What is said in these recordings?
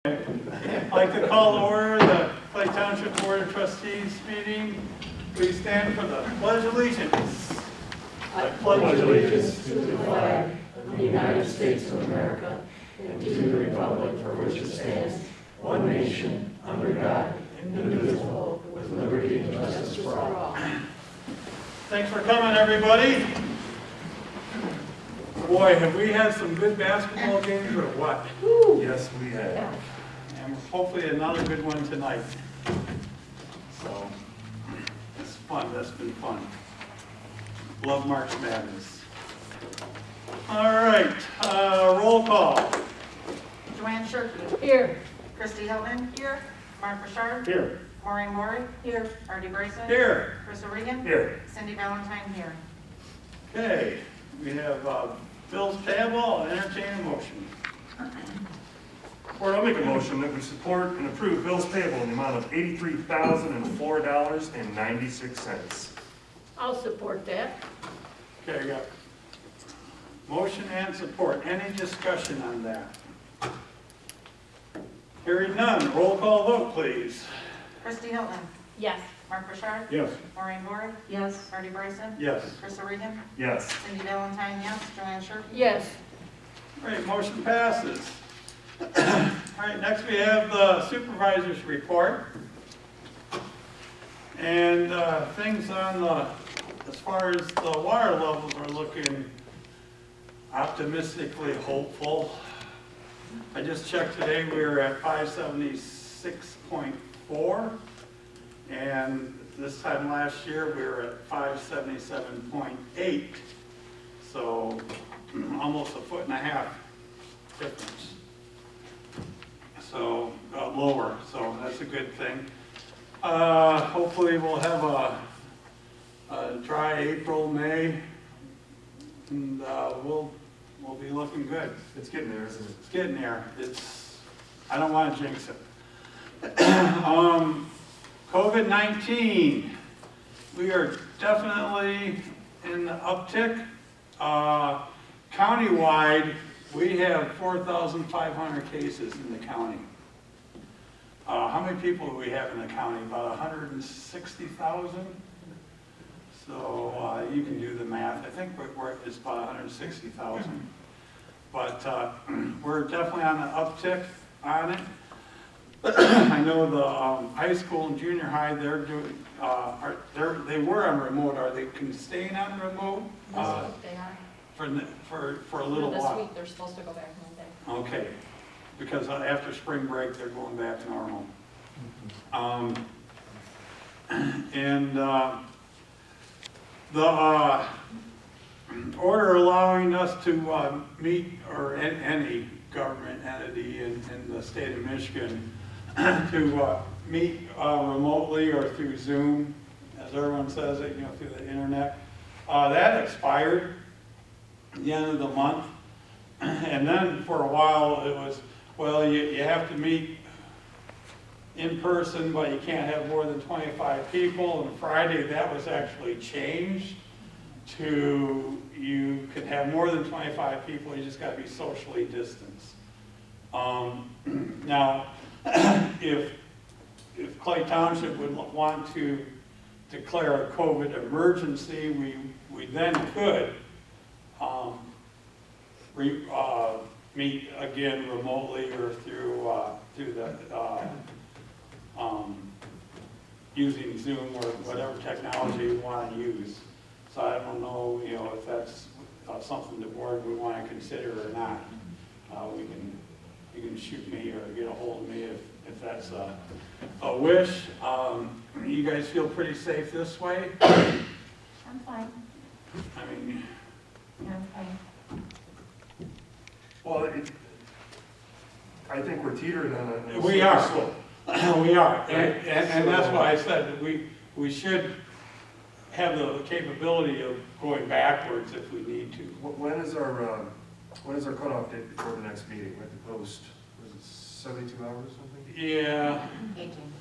I'd like to call to order the Clay Township Board of Trustees meeting. Please stand for the Pledge of Allegiance. I pledge allegiance to the flag of the United States of America and to the republic for which it stands, one nation, under God, indivisible, with liberty and justice for all. Thanks for coming, everybody. Boy, have we had some good basketball games or what? Yes, we have. And hopefully another good one tonight. So, it's fun, that's been fun. Love March Madness. All right, roll call. Joanne Shirkey. Here. Christy Hilton. Here. Mark Bouchard. Here. Maureen Maury. Here. Artie Bryson. Here. Chris O'Regan. Here. Cindy Valentine here. Okay, we have bills payable. I'll entertain a motion. Board, I'll make a motion that we support and approve bills payable in the amount of $83,004.96. I'll support that. Okay, I got motion and support. Any discussion on that? Hearing none, roll call vote, please. Christy Hilton. Yes. Mark Bouchard. Yes. Maureen Maury. Yes. Artie Bryson. Yes. Chris O'Regan. Yes. Cindy Valentine, yes. Joanne Shirkey. Yes. All right, motion passes. All right, next we have the supervisor's report. And things on the, as far as the water levels are looking optimistically hopeful. I just checked today, we were at 576.4. And this time last year, we were at 577.8. So almost a foot and a half difference. So lower, so that's a good thing. Hopefully we'll have a dry April, May, and we'll be looking good. It's getting there, isn't it? It's getting there. I don't want to jinx it. COVID-19, we are definitely in the uptick. Countywide, we have 4,500 cases in the county. How many people do we have in the county? About 160,000? So you can do the math. I think it's about 160,000. But we're definitely on an uptick on it. I know the high school and junior high, they're doing, they were on remote. Are they staying on remote? They are. For a little This while. week, they're supposed to go back Monday. Okay, because after spring break, they're going back to normal. The order allowing us to meet, or any government entity in the state of Michigan, to meet remotely or through Zoom, as everyone says it, through the internet, that expired at the end of the month. And then for a while it was, well, you have to meet in person, but you can't have more than 25 people. And Friday that was actually changed to you can have more than 25 people, you just got to be socially distanced. Now, if Clay Township would want to declare a COVID emergency, we then could meet again remotely or through the using Zoom or whatever technology you want to use. So I don't know, if that's something the board would want to consider or not. You can shoot me or get a hold of me if that's a wish. You guys feel pretty safe this way? I'm fine. I mean, Yeah, I'm fine. Well, I think we're teetering on a we slippery are. slope. We are, and that's why I said that we should have the capability of going backwards if we need to. When is our cutoff date before the next meeting? We have to post, was it 72 hours or something? Yeah, 18.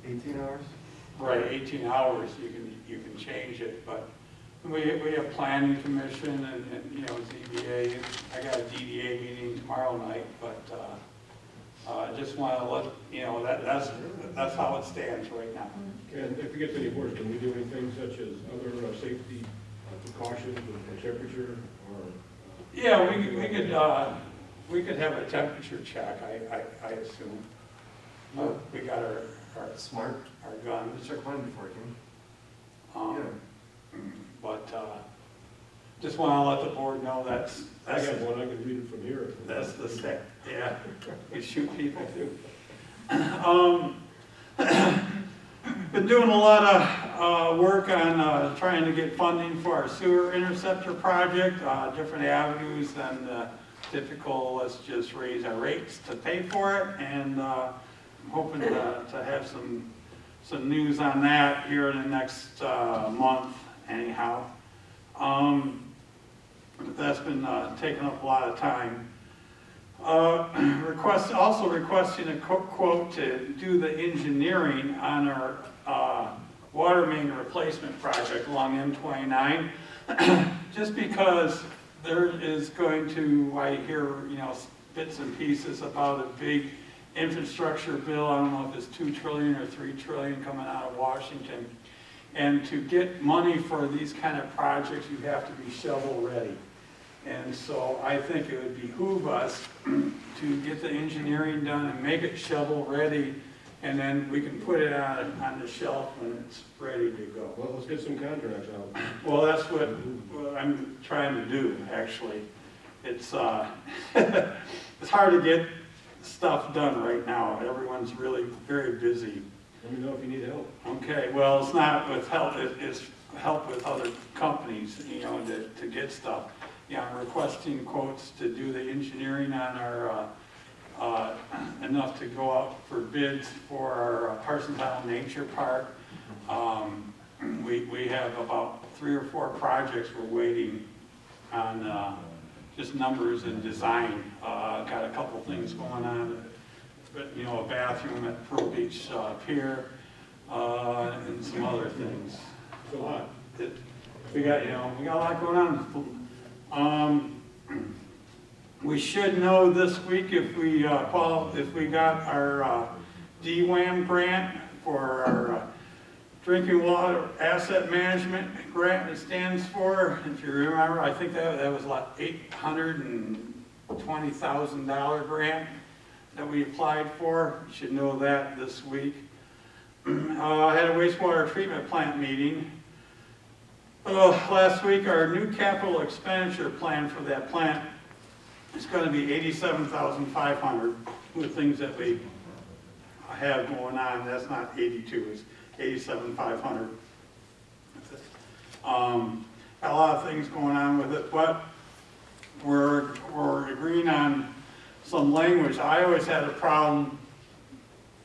18 hours? right, 18 hours, you can change it, but we have planning commission and ZBA. I got a DDA meeting tomorrow night, but Just want to let, you know, that's how it stands right now. And if it gets any worse, can we do anything such as other safety precautions with the temperature or? Yeah, we could have a temperature check, I assume. We got our Smart. guns. Check mine before I came. But just want to let the board know that's I got one, I can read it from here. that's the step. Yeah, we shoot people too. Been doing a lot of work on trying to get funding for our sewer interceptor project, different avenues than typical, let's just raise our rates to pay for it, and I'm hoping to have some news on that here in the next month anyhow. But that's been taking up a lot of time. Also requesting a quote to do the engineering on our water main replacement project along M29. Just because there is going to, I hear, you know, bits and pieces about a big infrastructure bill. I don't know if it's 2 trillion or 3 trillion coming out of Washington. And to get money for these kind of projects, you have to be shovel ready. And so I think it would behoove us to get the engineering done and make it shovel ready, and then we can put it on the shelf when it's ready to go. Well, let's get some contracts out. Well, that's what I'm trying to do, actually. It's it's hard to get stuff done right now. Everyone's really very busy. Let me know if you need help. Okay, well, it's not with help, it's help with other companies, you know, to get stuff. Yeah, I'm requesting quotes to do the engineering on our, enough to go out for bids for our Parsons Island Nature Park. We have about 3 or 4 projects we're waiting on, just numbers and design. Got a couple things going on, but, you know, a bathroom at Pearl Beach Pier, and some other things. It's a lot. We got a lot going on. We should know this week if we got our DWAM grant for our drinking water asset management grant. It stands for, if you remember, I think that was like $820,000 grant that we applied for. You should know that this week. I had a wastewater treatment plant meeting. Last week, our new capital expenditure plan for that plant is going to be $87,500 with things that we have going on. That's not 82, it's $87,500. Got a lot of things going on with it, but we're agreeing on some language. I always had a problem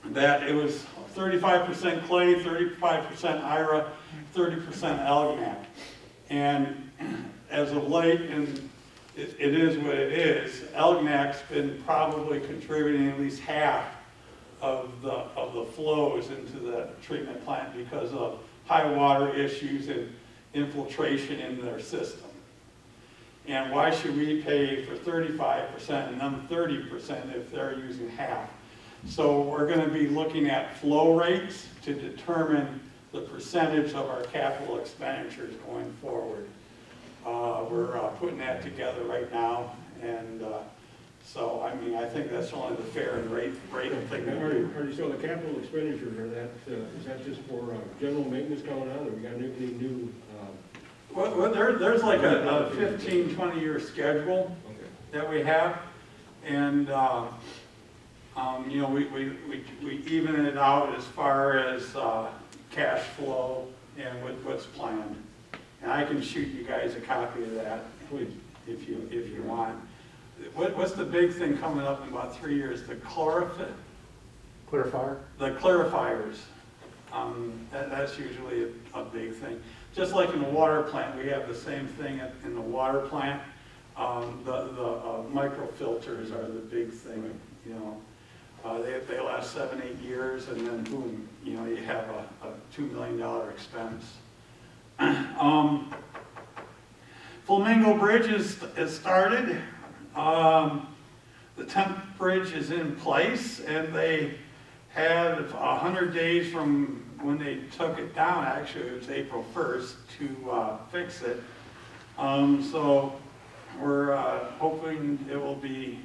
that it was 35% clay, 35% IRA, 30% Elginak. And as of late, and it is what it is, Elginak's been probably contributing at least half of the flows into the treatment plant because of high water issues and infiltration in their system. And why should we pay for 35% and them 30% if they're using half? So we're going to be looking at flow rates to determine the percentage of our capital expenditures going forward. We're putting that together right now, and so I mean I think that's only the fair and right thing to do. So the capital expenditures is that just for general maintenance going on, or we got any new? Well, there's like a 15, 20-year schedule that we have, and you know, we even it out as far as cash flow and what's planned. And I can shoot you guys a copy of that, please, if you want. What's the big thing coming up in about 3 years? The clarifier? The clarifiers. That's usually a big thing. Just like in the water plant, we have the same thing in the water plant. The microfilters are the big thing, you know. They last 7, 8 years, and then boom, you know, you have a $2 million expense. Flamingo Bridge is started. the temp bridge is in place, and they had 100 days from when they took it down, actually it was April 1st, to fix it. So we're hoping it will be,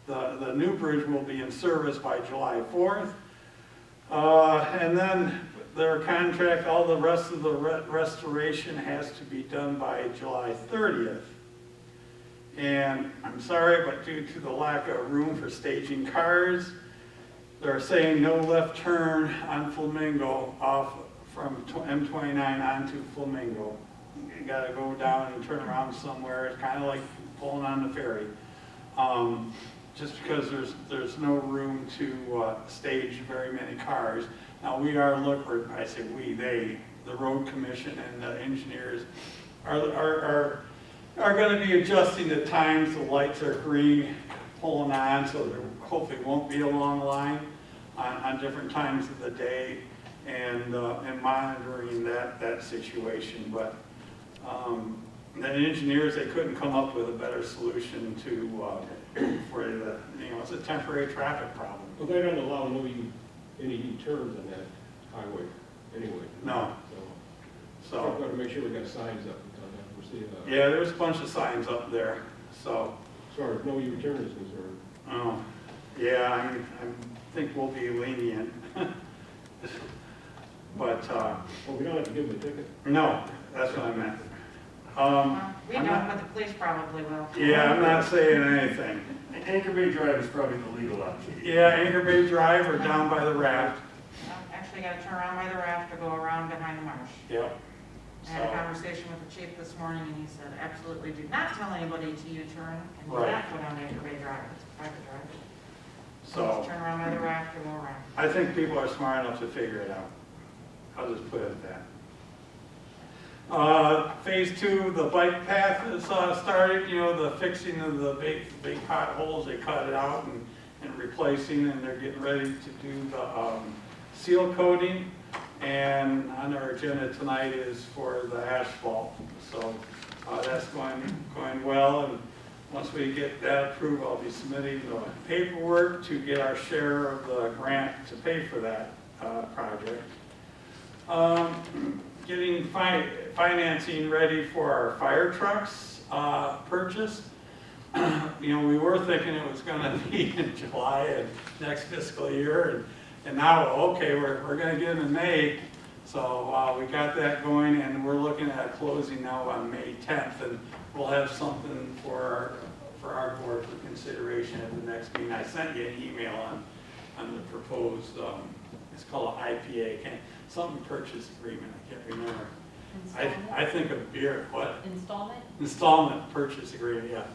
the new bridge will be in service by July 4th. And then their contract, all the rest of the restoration has to be done by July 30th. And I'm sorry, but due to the lack of room for staging cars, they're saying no left turn on Flamingo off from M29 onto Flamingo. You gotta go down and turn around somewhere. It's kind of like pulling on the ferry. Just because there's no room to stage very many cars. Now we are looking, I say we, they, the road commission and the engineers are going to be adjusting the times. The lights are green, pulling on, so there hopefully won't be a long line on different times of the day, and monitoring that situation. But the engineers, they couldn't come up with a better solution for the, it's a temporary traffic problem. Well, they don't allow any U-turns on that highway anyway. No. So we've got to make sure we got signs up because we're seeing. Yeah, there's a bunch of signs up there, so. As far as no U-turn is concerned. Oh, yeah, I think we'll be lenient. But, Well, we don't have to give them a ticket. no, that's what I meant. We I'm don't, not- but the police probably will. Yeah, I'm not saying anything. Anchor Bay Drive is probably the legal option. Yeah, Anchor Bay Drive or down by the raft. Actually got to turn around by the raft to go around behind the marsh. Yep. I had a So, conversation with the chief this morning, and he said, absolutely do not tell anybody to U-turn and do Right. not go down Anchor Bay Drive. It's a private drive. so Just turn around by the raft and go around. I think people are smart enough to figure it out. I'll just put it at that. Phase 2, the bike path is started, the fixing of the big potholes. They cut it out and replacing, and they're getting ready to do the seal coating. And on our agenda tonight is for the asphalt. So that's going well. And once we get that approved, I'll be submitting the paperwork to get our share of the grant to pay for that project. Getting financing ready for our fire trucks purchase. We were thinking it was going to be in July of next fiscal year, and now, okay, we're going to get them in May. So we got that going, and we're looking at closing now on May 10th, and we'll have something for our board for consideration at the next meeting. I sent you an email on the proposed, it's called an IPA, something purchase agreement, I can't remember. I think of beer, what? Installment? Installment purchase agreement, yeah.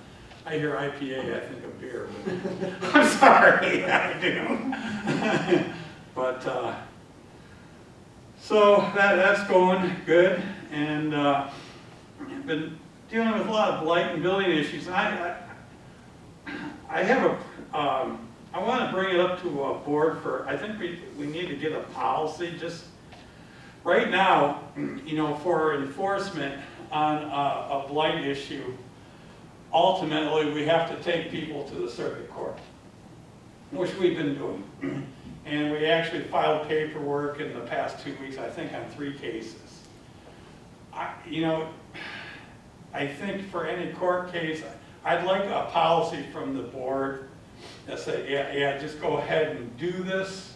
I hear IPA, I think of beer, but I'm sorry, I do. But, so that's going good, and I've been dealing with a lot of blight and building issues. And I have I want to bring it up to a board I think we need to get a policy, just right now, for enforcement on a blight issue. Ultimately, we have to take people to the circuit court, which we've been doing. And we actually filed paperwork in the past 2 weeks, I think, on 3 cases. I think for any court case, I'd like a policy from the board that say, yeah, just go ahead and do this,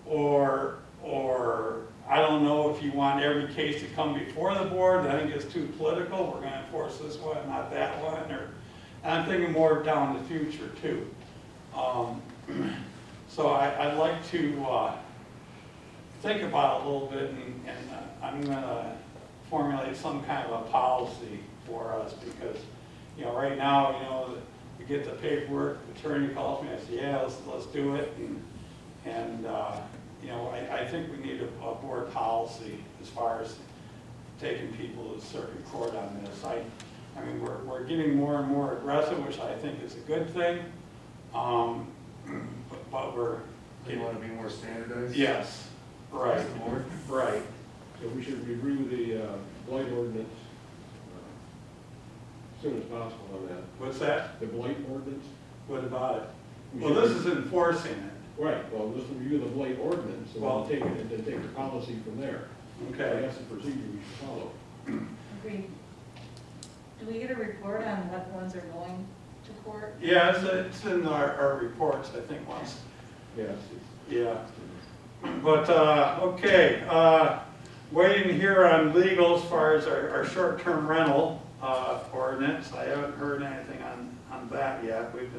or I don't know if you want every case to come before the board. I think it's too political. We're going to enforce this one, not that one. And I'm thinking more down the future too. So I'd like to think about it a little bit, and I'm going to formulate some kind of a policy for us, because right now, you get the paperwork, the attorney calls me, I say, yeah, let's do it, and I think we need a board policy as far as taking people to the circuit court on this. I mean, we're getting more and more aggressive, which I think is a good thing, but we're Do you want to be more standardized? yes, right, Across the board? right. So we should review the blight ordinance as soon as possible on that. What's that? The blight ordinance, What about it? Well, this is enforcing it. Right, well, just review the blight ordinance, and Well- then take the policy from there. Okay. That's the procedure we should follow. Agreed. Do we get a report on what ones are going to court? Yeah, it's in our reports, I think, once. Yes. Yeah. But, okay, waiting here on legal as far as our short-term rental ordinance. I haven't heard anything on that yet. We've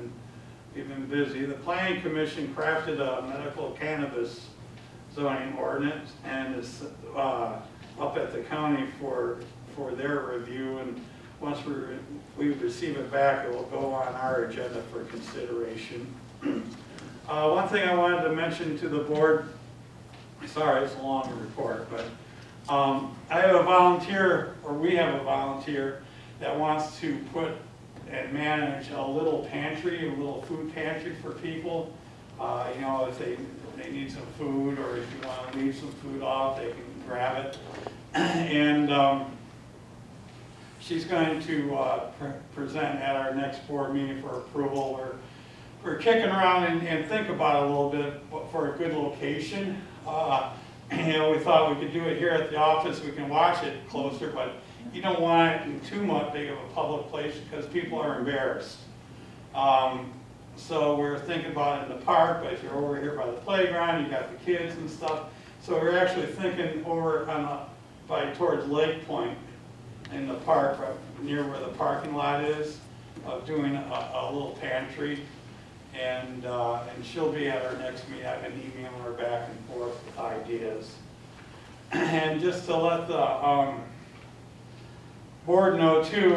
been busy. The Planning Commission crafted a medical cannabis zoning ordinance, and it's up at the county for their review. And once we receive it back, it will go on our agenda for consideration. One thing I wanted to mention to the board, sorry, it's a long report, but I have a volunteer, or we have a volunteer, that wants to put and manage a little pantry, a little food pantry for people. You know, if they need some food, or if you want to leave some food off, they can grab it. And she's going to present at our next board meeting for approval. We're kicking around and think about it a little bit for a good location. You know, we thought we could do it here at the office. We can watch it closer, but you don't want it in too much big of a public place because people are embarrassed. So we're thinking about it in the park, but if you're over here by the playground, you got the kids and stuff. So we're actually thinking over towards Lake Point in the park, right near where the parking lot is, of doing a little pantry. And she'll be at our next meeting. I've been emailing her back and forth with ideas. And just to let the board know too,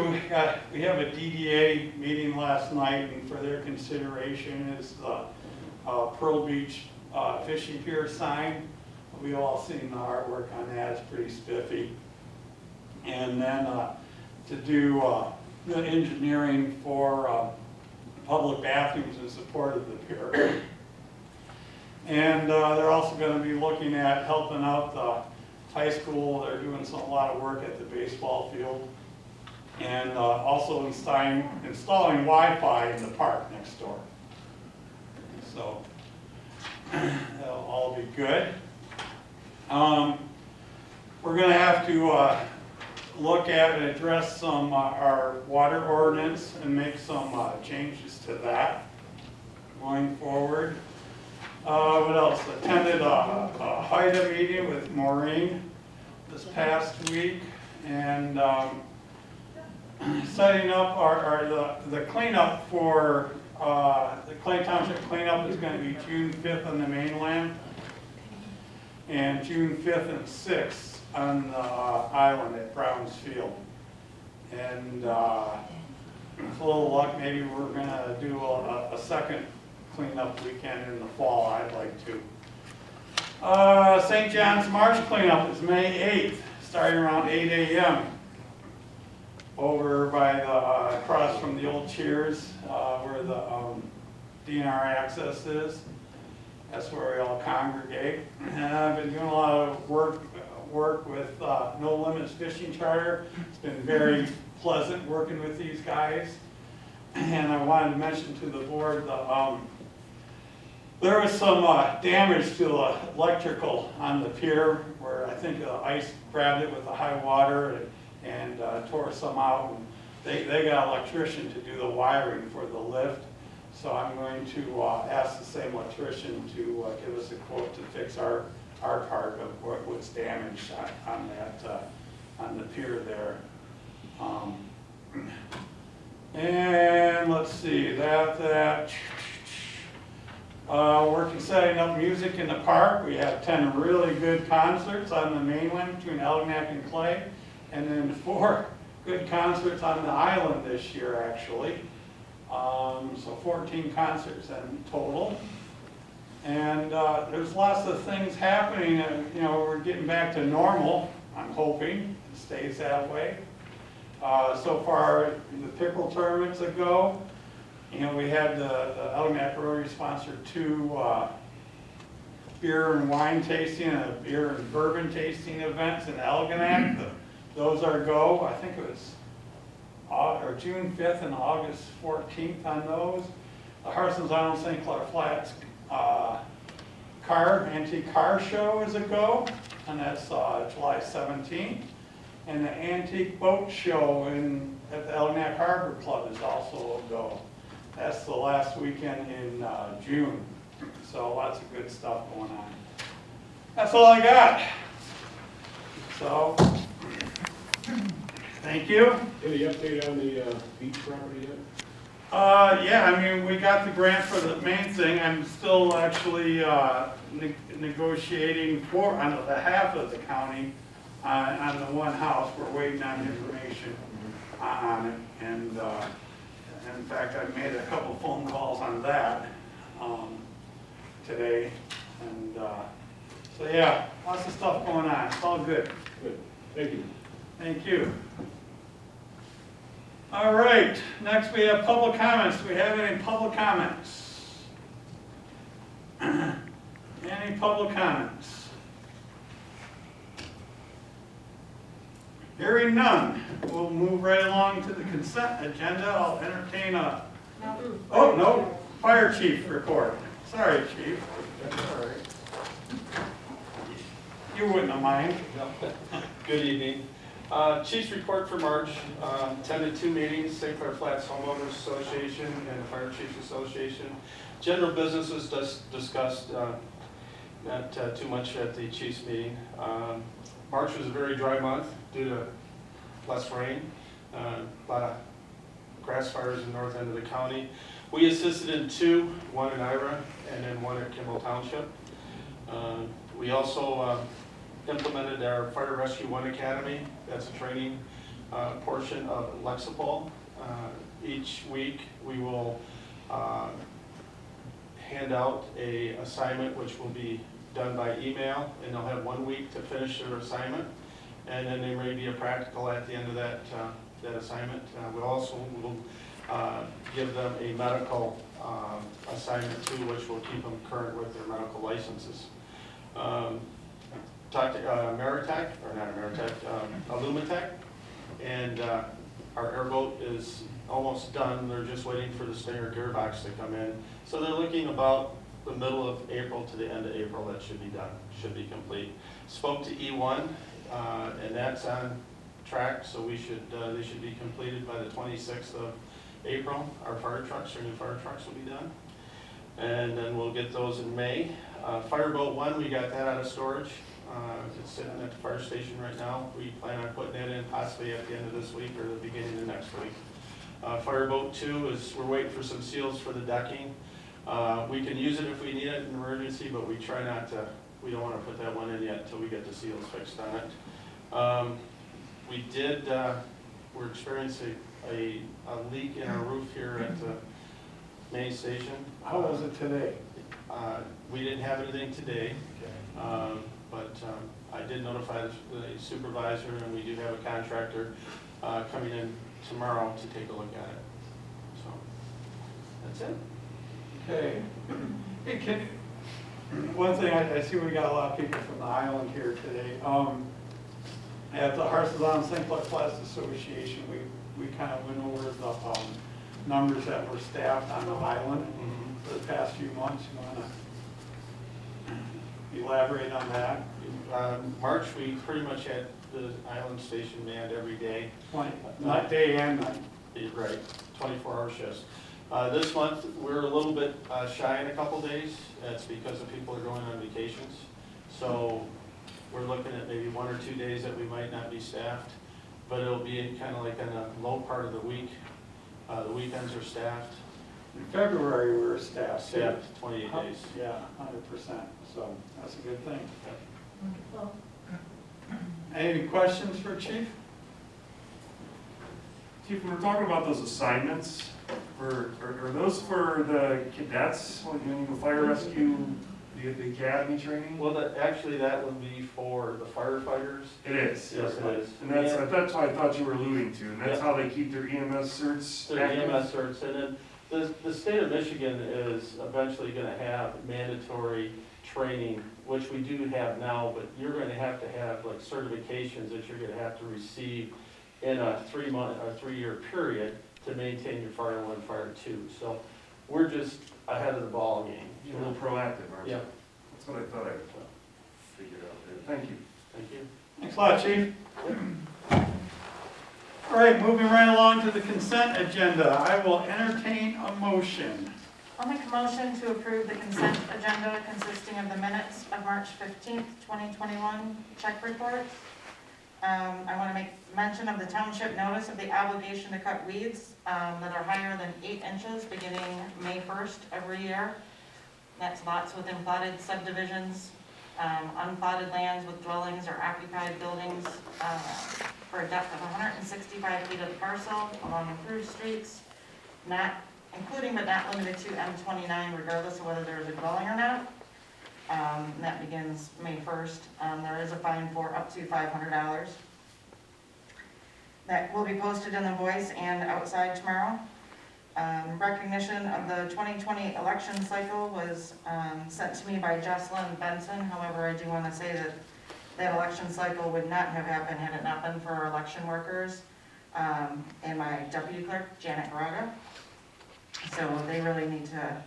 we have a DDA meeting last night, and for their consideration is the Pearl Beach fishing pier sign. We've all seen the artwork on that, it's pretty spiffy. And then to do the engineering for public bathrooms in support of the pier. And they're also going to be looking at helping out the high school. They're doing a lot of work at the baseball field. And also installing Wi-Fi in the park next door. So that'll all be good. We're going to have to look at and address some our water ordinance and make some changes to that going forward. What else? Attended a HIDA meeting with Maureen this past week, and setting up the cleanup for the Clay Township cleanup is going to be June 5th on the mainland and June 5th and 6th on the island at Browns Field. And with a little luck, maybe we're going to do a second cleanup weekend in the fall. I'd like to. St. John's March cleanup is May 8th, starting around 8 a.m. over by the across from the old Cheers, where the DNR access is. That's where we all congregate. And I've been doing a lot of work with No Limits Fishing Charter. It's been very pleasant working with these guys. And I wanted to mention to the board there was some damage to the electrical on the pier, where I think the ice grabbed it with the high water and tore some out. And they got an electrician to do the wiring for the lift. So I'm going to ask the same electrician to give us a quote to fix our part of what's damaged on that on the pier there. And let's see working setting up music in the park. We have 10 really good concerts on the mainland between Elginak and Clay, and then 4 good concerts on the island this year actually. So 14 concerts in total. And there's lots of things happening, and you know, we're getting back to normal. I'm hoping it stays that way. So far, the pickle tournaments that go, you know, we had the Elginak Rotary sponsored 2 beer and wine tasting and a beer and bourbon tasting events in Elginak. Those are go. I think it was June 5th and August 14th on those. the Harson's Island St. Clair Flats antique car show is a go, and that's July 17th. And the antique boat show at the Elginak Harbor Club is also a go. That's the last weekend in June. So lots of good stuff going on. That's all I got. So, thank you. Any update on the beach property yet? Yeah, I mean, we got the grant for the main thing. I'm still actually negotiating on behalf of the county on the one house. We're waiting on information on it. And in fact, I made a couple phone calls on that today. And so, yeah, lots of stuff going on. It's all good. Good, thank you. Thank you. All right, next we have public comments. Do we have any public comments? Any public comments? Hearing none, we'll move right along to the consent agenda. I'll entertain a, oh, no, fire chief report. Sorry, chief. That's all right. You wouldn't have mind. Good evening. Chief's report for March, attended 2 meetings, St. Clair Flats Homeowners Association and Fire Chiefs Association. General business was discussed, not too much at the Chiefs meeting. March was a very dry month due to less rain, a lot of grass fires in the north end of the county. We assisted in 2, one in Ira and then one at Kimball Township. We also implemented our Fire Rescue 1 Academy. That's a training portion of Lexipol. Each week we will hand out a assignment which will be done by email, and they'll have 1 week to finish their assignment, and then there may be a practical at the end of that assignment. We also will give them a medical assignment too, which will keep them current with their medical licenses. Talked to Ameritech, or not Ameritech, Illumitech, and our airboat is almost done. They're just waiting for the Stinger gearbox to come in. So they're looking about the middle of April to the end of April. That should be done, should be complete. Spoke to E1, and that's on track, so they should be completed by the 26th of April. Our new fire trucks will be done. And then we'll get those in May. Fireboat 1, we got that out of storage. It's sitting at the fire station right now. We plan on putting that in possibly at the end of this week or the beginning of next week. Fireboat 2 we're waiting for some seals for the decking. We can use it if we need it in an emergency, but we try not to. We don't want to put that one in yet until we get the seals fixed on it. We're experiencing a leak in our roof here at the main station. How was it today? We didn't have anything today, but I did notify the supervisor, and we do have a contractor coming in tomorrow to take a look at it. So that's it. Okay. Hey, one thing, I see we got a lot of people from the island here today. At the Harson's Island St. Clair Flats Association, we kind of went over the numbers that were staffed on the island for the past few months. You want to elaborate on that? March, we pretty much had the island station manned every day. Not day and night. Right, 24-hour shifts. This month, we're a little bit shy in a couple days. That's because the people are going on vacations. So we're looking at maybe 1 or 2 days that we might not be staffed, but it'll be kind of like in a low part of the week. The weekends are staffed. In February, we were staffed. 28 days. Yeah, 100%. So that's a good thing. Wonderful. Any questions for Chief? Chief, when we're talking about those assignments, are those for the cadets when you go fire rescue, the academy training? Well, actually, that would be for the firefighters. It is. Yes, it is. And that's what I thought you were alluding to, and that's how they keep their EMS certs. Their EMS certs, and then the state of Michigan is eventually going to have mandatory training, which we do have now, but you're going to have like certifications that you're going to have to receive in a 3-month or 3-year period to maintain your Fire 1, Fire 2. So we're just ahead of the ball game. You're a little proactive, aren't you? Yeah, That's what I thought I figured out there. Thank you. thank you. Thanks a lot, Chief. All right, moving right along to the consent agenda. I will entertain a motion. I'll make a motion to approve the consent agenda consisting of the minutes of March 15th, 2021 check reports. I want to make mention of the township notice of the obligation to cut weeds that are higher than 8 inches beginning May 1st every year. That's lots within platted subdivisions, unplatted lands with dwellings or occupied buildings for a depth of 165 feet of the parcel along improved streets, not including but not limited to M29 regardless of whether there is a dwelling or not. That begins May 1st. There is a fine for up to $500. That will be posted in the Voice and outside tomorrow. Recognition of the 2020 election cycle was sent to me by Jocelyn Benson. However, I do want to say that that election cycle would not have happened had it not been for our election workers and my deputy clerk, Janet Garaga. So they really need to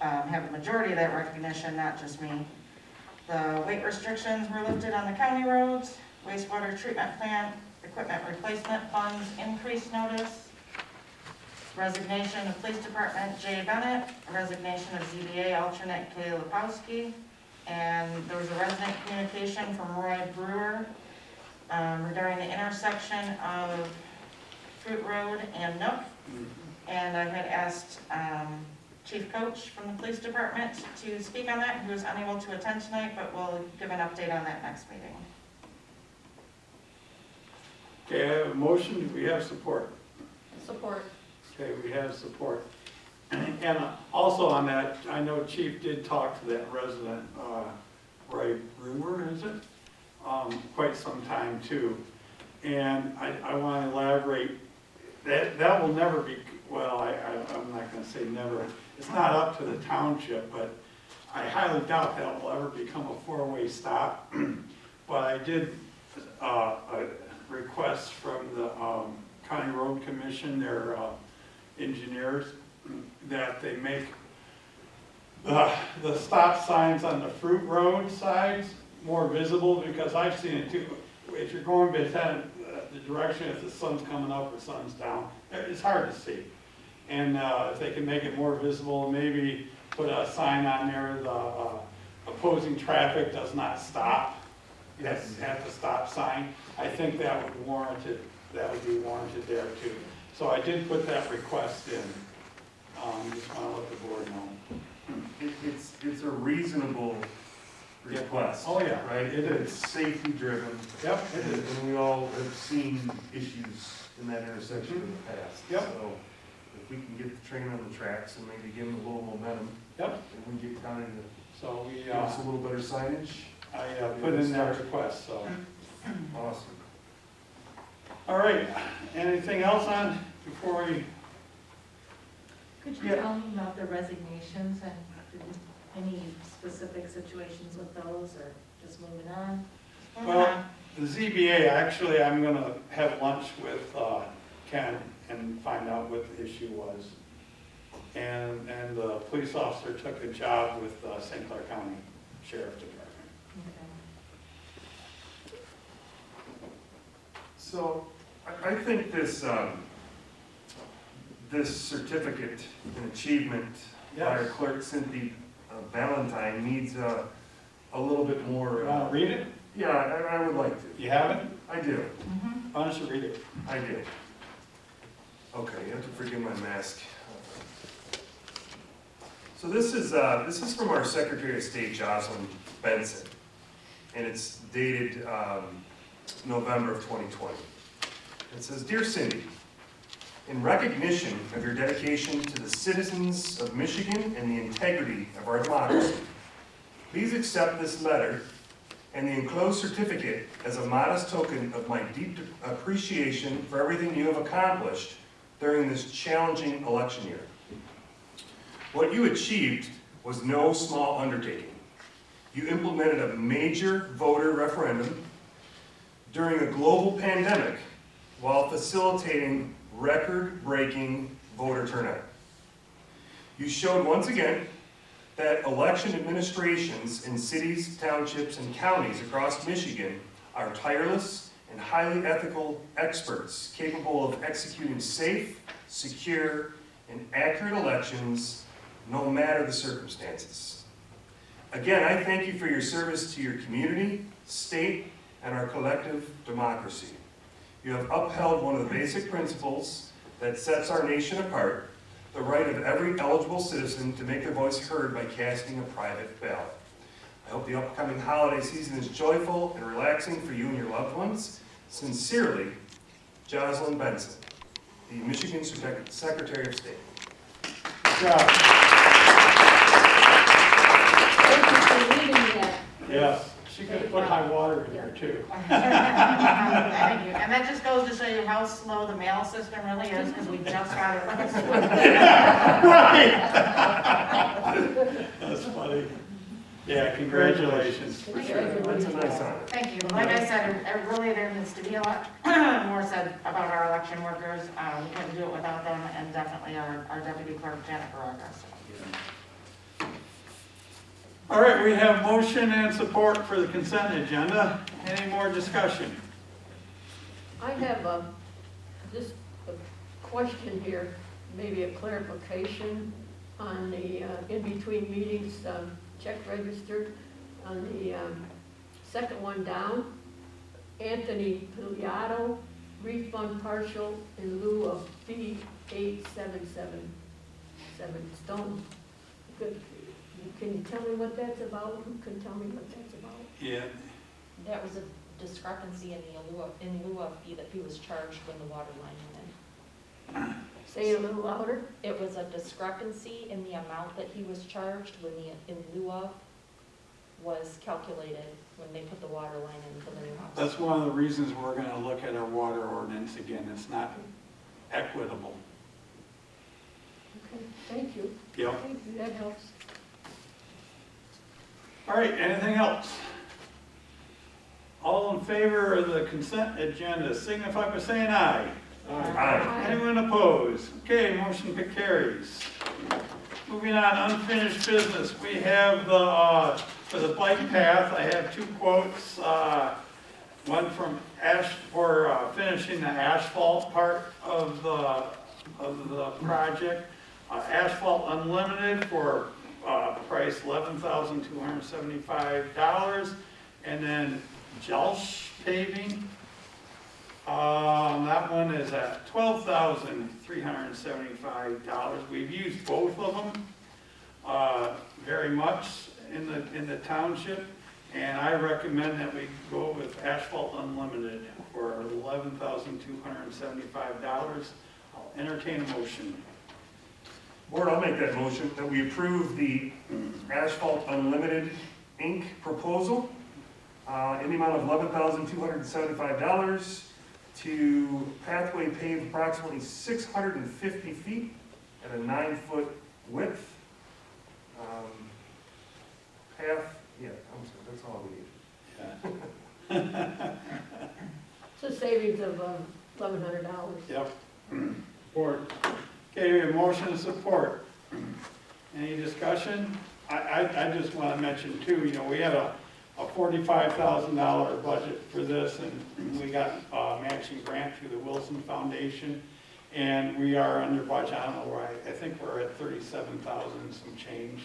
have the majority of that recognition, not just me. The weight restrictions were lifted on the county roads, wastewater treatment plant, equipment replacement funds increase notice, resignation of Police Department Jay Bennett, resignation of ZBA alternate Kay Lepowski, and there was a resident communication from Roy Brewer regarding the intersection of Fruit Road and Nook. And I had asked Chief Coach from the Police Department to speak on that, who was unable to attend tonight, but we'll give an update on that next meeting. Okay, I have a motion. Do we have support? Support. Okay, we have support. And also on that, I know Chief did talk to that resident, Roy Brewer, is it? Quite some time too. And I want to elaborate, that will never be, well, I'm not going to say never. It's not up to the township, but I highly doubt that will ever become a 4-way stop. But I did a request from the County Road Commission, their engineers, that they make the stop signs on the Fruit Road sides more visible, because I've seen it too. If you're going the direction, if the sun's coming up or sun's down, it's hard to see. And if they can make it more visible, maybe put a sign on there, the opposing traffic does not stop. Yes, at the stop sign. I think that would warrant it. That would be warranted there too. So I did put that request in. Just want to let the board know. It's a reasonable request. Oh, yeah. Right? It is. It's safety driven. Yep, it is. And we all have seen issues in that intersection in the past. Yep. So if we can get the train on the tracks and maybe give them a little momentum, Yep. and we get county So we, to give us a little better signage, I put in that request, so. awesome. All right, anything else on, before we, Could you tell me about the resignations and any specific situations with those, or just moving on? well, the ZBA, actually, I'm gonna have lunch with Ken and find out what the issue was. And the police officer took a job with St. Clair County Sheriff Department. Okay. So I think this, this certificate and achievement by our Yes. clerk Cynthia Valentine needs a little bit more. You wanna read it? Yeah, I would like to. You have it? I do. Why don't you read it? I do. Okay, you have to forgive my mask. So this is from our Secretary of State, Jocelyn Benson, and it's dated November of 2020. It says, "Dear Cindy, in recognition of your dedication to the citizens of Michigan and the integrity of our democracy, please accept this letter and the enclosed certificate as a modest token of my deep appreciation for everything you have accomplished during this challenging election year. What you achieved was no small undertaking. You implemented a major voter referendum during a global pandemic while facilitating record-breaking voter turnout. You showed once again that election administrations in cities, townships, and counties across Michigan are tireless and highly ethical experts capable of executing safe, secure, and accurate elections no matter the circumstances. Again, I thank you for your service to your community, state, and our collective democracy. You have upheld one of the basic principles that sets our nation apart, the right of every eligible citizen to make their voice heard by casting a private ballot. I hope the upcoming holiday season is joyful and relaxing for you and your loved ones. Sincerely, Jocelyn Benson, the Michigan Secretary of State. Good job. Thank you for reading that. Yes, she could have put high water in there too. Thank you. And that just goes to show you how slow the mail system really is, because we just got it last week. Right. That's funny. Yeah, congratulations. For sure. That's a nice honor. Thank you. Like I said, really there needs to be a lot more said about our election workers. We couldn't do it without them, and definitely our deputy clerk, Janet Baraka. All right, we have motion and support for the consent agenda. Any more discussion? I have just a question here, maybe a clarification on the in-between meetings check register on the second one down. Anthony Pigliato, refund partial in lieu of fee 8777 stone. Good. Can you tell me what that's about? Who can tell me what that's about? Yeah. That was a discrepancy in lieu of fee that he was charged when the water line went in. Say it a little louder. It was a discrepancy in the amount that he was charged when the in lieu of was calculated when they put the water line into the new house. That's one of the reasons we're going to look at our water ordinance again. It's not equitable. Okay, thank you. Yep. Thank you, that helps. All right, anything else? All in favor of the consent agenda, signify by saying aye. Aye. Anyone opposed? Okay, motion carries. Moving on, unfinished business. We have for the bike path, I have two quotes. One from for finishing the asphalt part of the project. Asphalt Unlimited for price $11,275, and then Jelsh Paving. That one is at $12,375. We've used both of them very much in the township, and I recommend that we go with Asphalt Unlimited for $11,275. I'll entertain a motion. Board, I'll make that motion that we approve the Asphalt Unlimited Inc. proposal in the amount of $11,275 to pathway pave approximately 650 feet at a 9-foot width. That's all we need. It's a savings of $1,100. Yep. Support. Okay, we have motion and support. Any discussion? I just want to mention too, we had a $45,000 budget for this, and we got a matching grant through the Wilson Foundation, and we are under budget. I don't know why. I think we're at 37,000 some change.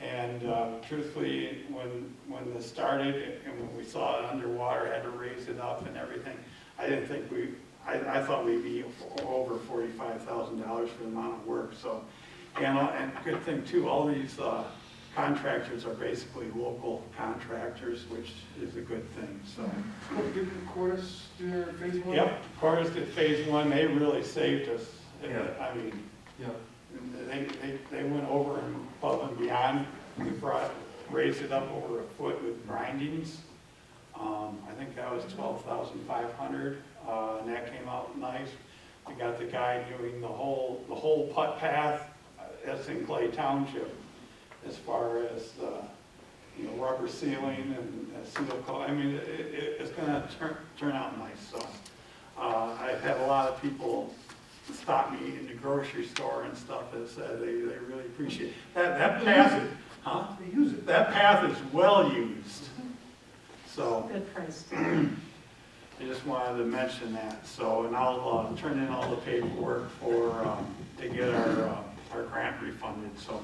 And truthfully, when this started and when we saw it underwater, had to raise it up and everything, I didn't think I thought we'd be over $45,000 for the amount of work. So, and good thing too, all these contractors are basically local contractors, which is a good thing. So. Didn't Cordes do their phase one? Yep, Cordes did phase one. They really saved us. Yeah. I mean, Yeah. they went over and above and beyond. We raised it up over a foot with grindings. I think that was $12,500, and that came out nice. We got the guy doing the whole putt path. That's in Clay Township, as far as rubber sealing and seal coat. I mean, it's going to turn out nice. So I've had a lot of people stopped me in the grocery store and stuff, that said they really appreciate it. That path is, huh? They use it. That path is well used. So, Good price too. I just wanted to mention that. So, and I'll turn in all the paperwork for, to get our grant refunded, so.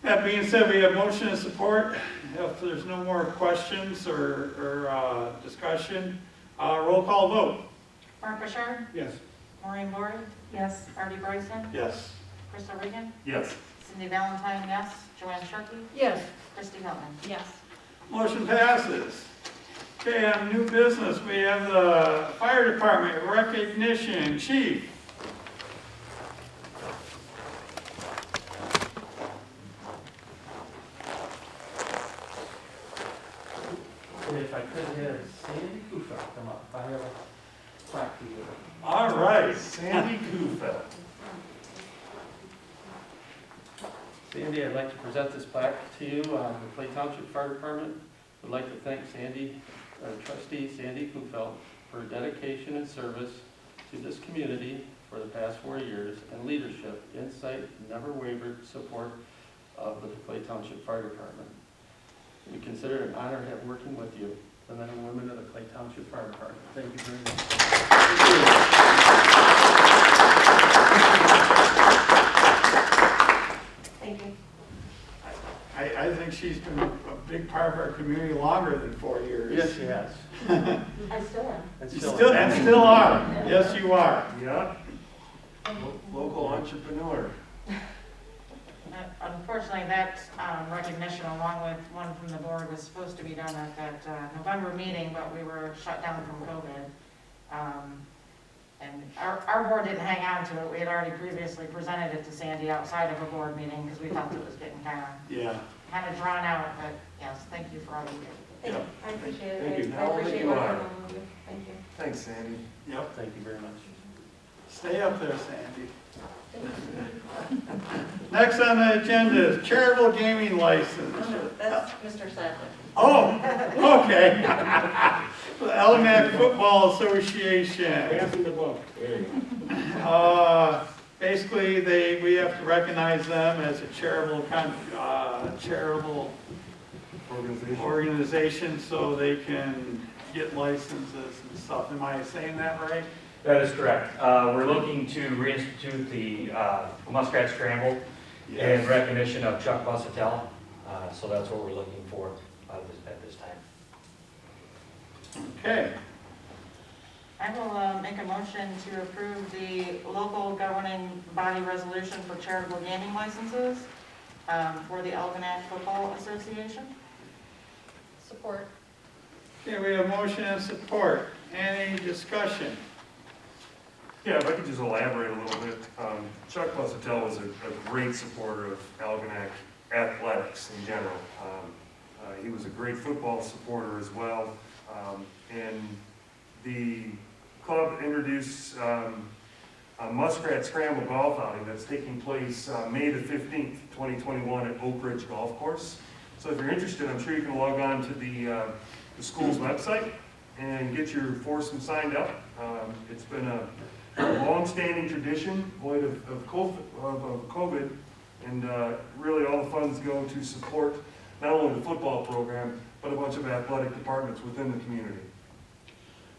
That being said, we have motion and support. If there's no more questions or discussion, roll call vote. Mark Bouchard, Yes. Maureen Bory, Yes. Artie Bryson, Yes. Crystal Regan, Yes. Cindy Valentine, yes, Joanne Sharkey, Yes. Christy Hilton. Yes. Motion passes. Okay, on new business, we have the fire department recognition. Chief. If I could have Sandy Kufel come up, I have a plaque to give. All right. Sandy Kufel. Sandy, I'd like to present this plaque to you. The Clay Township Fire Department would like to thank trustee Sandy Kufel for her dedication and service to this community for the past 4 years and leadership, insight, never wavered support of the Clay Township Fire Department. We consider it an honor to have working with you, the men and women of the Clay Township Fire Department. Thank you very much. Thank you. I think she's been a big part of our community longer than 4 years. Yes, she has. I still am. And You still- still are. Yes, you are. Yeah. Local entrepreneur. Unfortunately, that recognition, along with one from the board, was supposed to be done at that November meeting, but we were shut down from COVID. And our board didn't hang on to it. We had already previously presented it to Sandy outside of a board meeting because we felt it was getting kind Yeah. of drawn out, but yes, thank you for all you do. Thank Yep. you. I appreciate it. Thank you. I How old are appreciate you working are? along with you. Thank you. Thanks, Sandy. Yep. Thank you very much. Stay up there, Sandy. Next on the agenda is charitable gaming license. That's Mr. Sadler. Oh, okay. The Elginak Football Association. Pass him the book. There you go. Basically, we have to recognize them as a charitable organization so they can get licenses and stuff. Am I saying that right? That is correct. We're looking to reinstitute the Muskrat Scramble in recognition of Chuck Busatell. So that's what we're looking for at this time. Okay. I will make a motion to approve the local governing body resolution for charitable gaming licenses for the Elginak Football Association. Support. Okay, we have motion and support. Any discussion? Yeah, if I could just elaborate a little bit. Chuck Busatell was a great supporter of Algonac athletics in general. He was a great football supporter as well. And the club introduced a Muskrat Scramble golf outing that's taking place May the 15th, 2021 at Oak Ridge Golf Course. So if you're interested, I'm sure you can log on to the school's website and get your foursome signed up. It's been a long-standing tradition, void of COVID, and really all the funds go to support not only the football program, but a bunch of athletic departments within the community.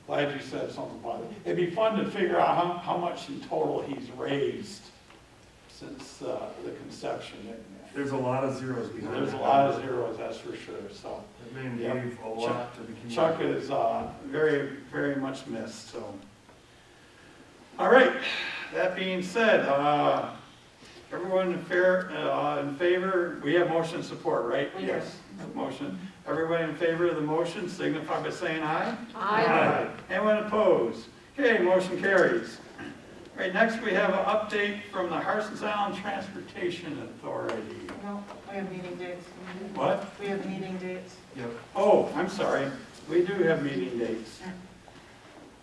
Glad you said something about it. It'd be fun to figure out how much in total he's raised since the conception. There's a lot of zeros behind it. There's a lot of zeros, that's for sure, so. That man Yep. gave a lot to the community. Chuck is very, very much missed, so. All right, that being said, everyone in favor, we have motion and support, right? We do. Yes, motion. Everybody in favor of the motion signify by saying aye. Aye. Anyone opposed? Okay, motion carries. All right, next we have an update from the Harson's Island Transportation Authority. No, we have meeting dates. What? We have meeting dates. Yep. Oh, I'm sorry. We do have meeting dates.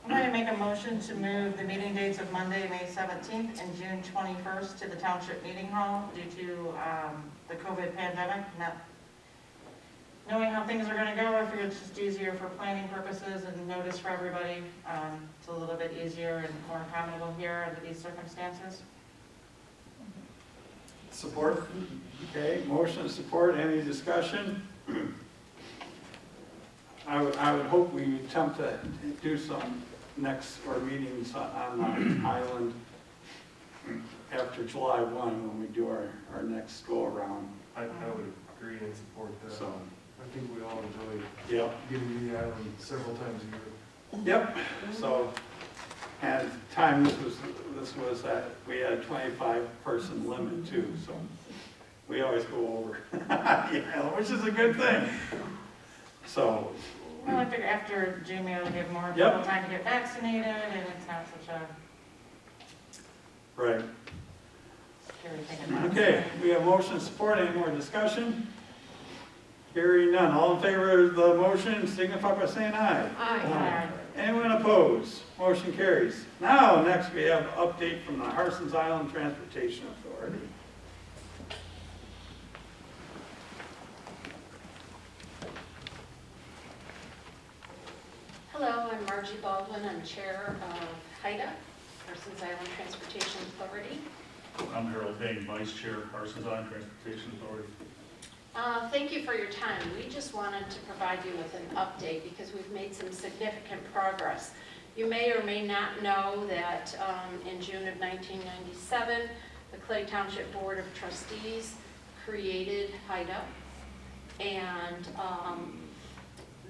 I'm going to make a motion to move the meeting dates of Monday, May 17th and June 21st to the Township Meeting Hall due to the COVID pandemic. knowing how things are gonna go, I figured it's just easier for planning purposes and notice for everybody. It's a little bit easier and more accountable here under these circumstances. Support? Okay, motion and support, any discussion? I would hope we attempt to do some next, or meetings on the island after July 1 when we do our next go-around, I would agree and support that. so, I think we all enjoy yep. getting to the island several times a year. Yep, so, and time, this was at, we had a 25-person limit too, so we always go over, yeah, which is a good thing. So, Well, I figure after June, it'll give more Yep. people time to get vaccinated, and it's not such a right, scary thing. okay, we have motion and support, any more discussion? Hearing none, all in favor of the motion signify by saying aye. Aye. Anyone opposed? Motion carries. Now, next we have update from the Harson's Island Transportation Authority. Hello, I'm Margie Baldwin. I'm Chair of HIDA, Harson's Island Transportation Authority. I'm Harold Bain, Vice Chair, Harson's Island Transportation Authority. Thank you for your time. We just wanted to provide you with an update because we've made some significant progress. You may or may not know that in June of 1997, the Clay Township Board of Trustees created HIDA, and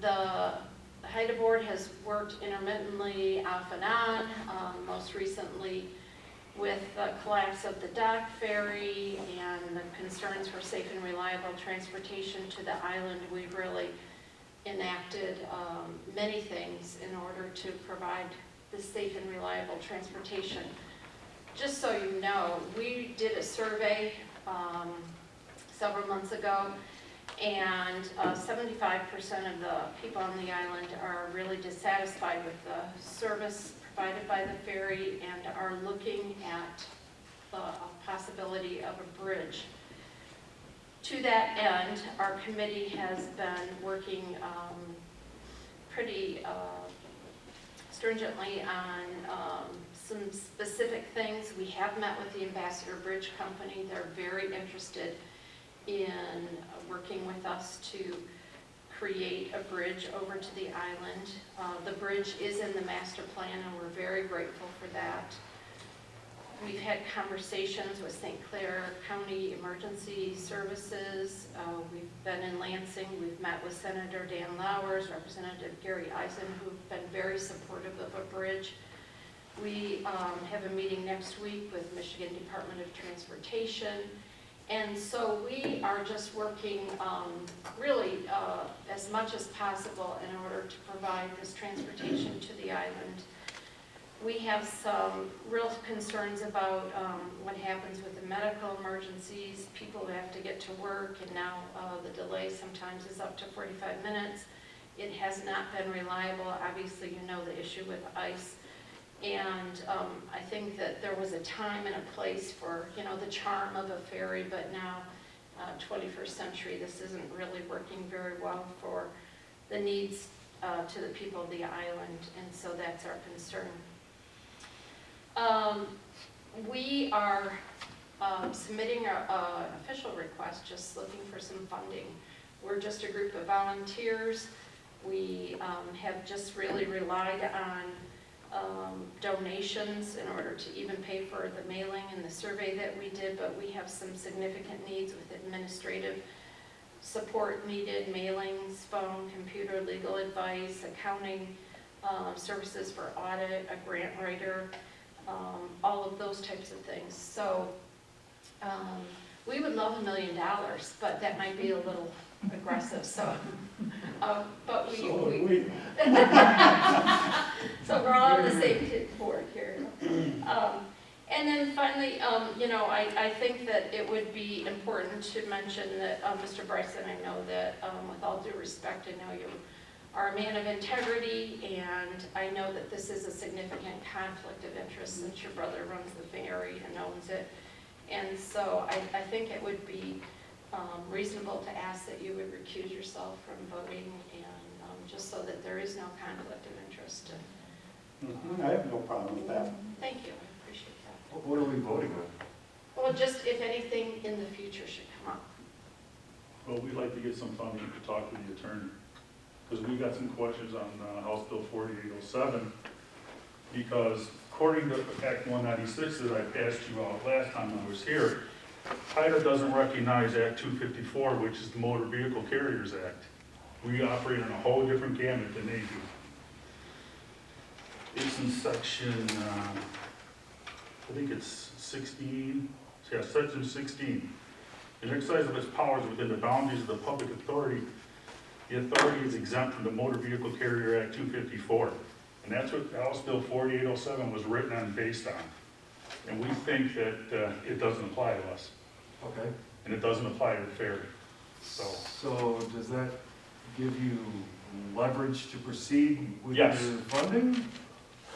the HIDA board has worked intermittently off and on, most recently with the collapse of the dock ferry and the concerns for safe and reliable transportation to the island. We've really enacted many things in order to provide the safe and reliable transportation. Just so you know, we did a survey several months ago, and 75% of the people on the island are really dissatisfied with the service provided by the ferry and are looking at the possibility of a bridge. To that end, our committee has been working pretty stringently on some specific things. We have met with the Ambassador Bridge Company. They're very interested in working with us to create a bridge over to the island. The bridge is in the master plan, and we're very grateful for that. We've had conversations with St. Clair County Emergency Services. We've been in Lansing. We've met with Senator Dan Lowers, Representative Gary Eisen, who've been very supportive of a bridge. We have a meeting next week with Michigan Department of Transportation. And so we are just working really as much as possible in order to provide this transportation to the island. We have some real concerns about what happens with the medical emergencies, people who have to get to work, and now the delay sometimes is up to 45 minutes. It has not been reliable. Obviously, you know the issue with ice. And I think that there was a time and a place for, you know, the charm of a ferry, but now, 21st century, this isn't really working very well for the needs to the people of the island, and so that's our concern. We are submitting an official request, just looking for some funding. We're just a group of volunteers. We have just really relied on donations in order to even pay for the mailing and the survey that we did, but we have some significant needs with administrative support needed, mailings, phone, computer, legal advice, accounting, services for audit, a grant writer, all of those types of things. So we would love $1 million, but that might be a little aggressive, so, but we so we're all on the same board here. And then finally, you know, I think that it would be important to mention that, Mr. Bryson, I know that, with all due respect, I know you are a man of integrity, and I know that this is a significant conflict of interest since your brother runs the ferry and owns it. And so I think it would be reasonable reasonable to ask that you would recuse yourself from voting, and just so that there is no conflict of interest. I have no problem with that. Thank you, I appreciate that. What are we voting on? Well, just if anything in the future should come up. Well, we'd like to get some funding to talk to the attorney, because we got some questions on House Bill 4807, because according to Act 196 that I passed you out last time I was here, HIDA doesn't recognize Act 254, which is the Motor Vehicle Carriers Act. We operate on a whole different gamut than they do. It's in section, I think it's 16, yeah, section 16. The exercise of its powers within the boundaries of the public authority, the authority is exempt from the Motor Vehicle Carrier Act 254. And that's what House Bill 4807 was written on, based on. And we think that it doesn't apply to us. Okay. And it doesn't apply to the ferry. So does that give you leverage to proceed with Yes. your funding?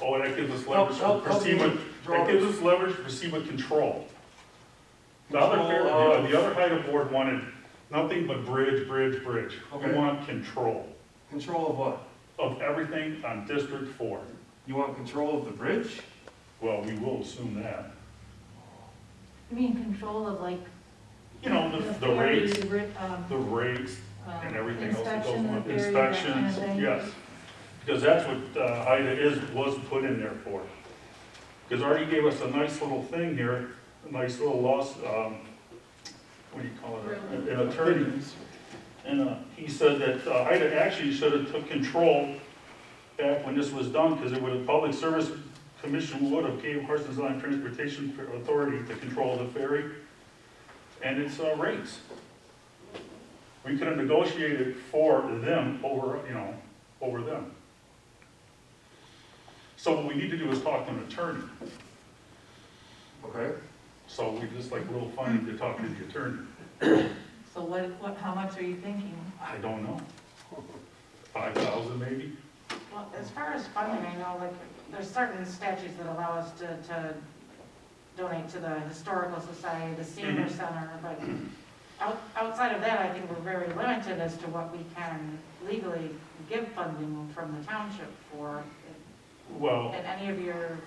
Oh, and that gives us leverage to proceed with, that gives us leverage to proceed with control. The other HIDA board wanted nothing but bridge. Okay. We want control Control of what? of everything on District 4. You want control of the bridge? Well, we will assume that. You mean control of like? You know, the ferry, rates, um, the rates and everything else that goes inspection on. of the ferry, that kind of Inspections, thing? yes. Because that's what HIDA was put in there for. Because Artie gave us a nice little thing here, a nice little loss, what do you call it, an attorney. And he said that HIDA actually should have took control back when this was done, because it would have, Public Service Commission would have gave Parsons Line Transportation Authority to control the ferry and its rates. We could have negotiated for them over, over them. So what we need to do is talk to an attorney. Okay. So we just like a little funding to talk to the attorney. So how much are you thinking? I don't know. 5,000 maybe? Well, as far as funding, I know, like, there's certain statutes that allow us to donate to the Historical Society, the Senior Center, but outside of that, I think we're very limited as to what we can legally give funding from the township for. Well, In any of your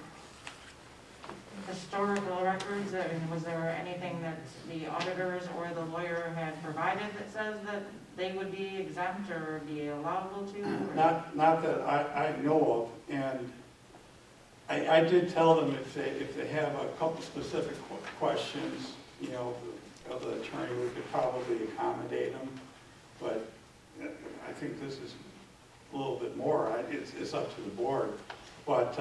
historical records, I mean, was there anything that the auditors or the lawyer had provided that says that they would be exempt or be allowable to? Or? Not that I know of, and I did tell them if they have a couple specific questions, of the attorney, we could probably accommodate them, but I think this is a little bit more. It's up to the board, but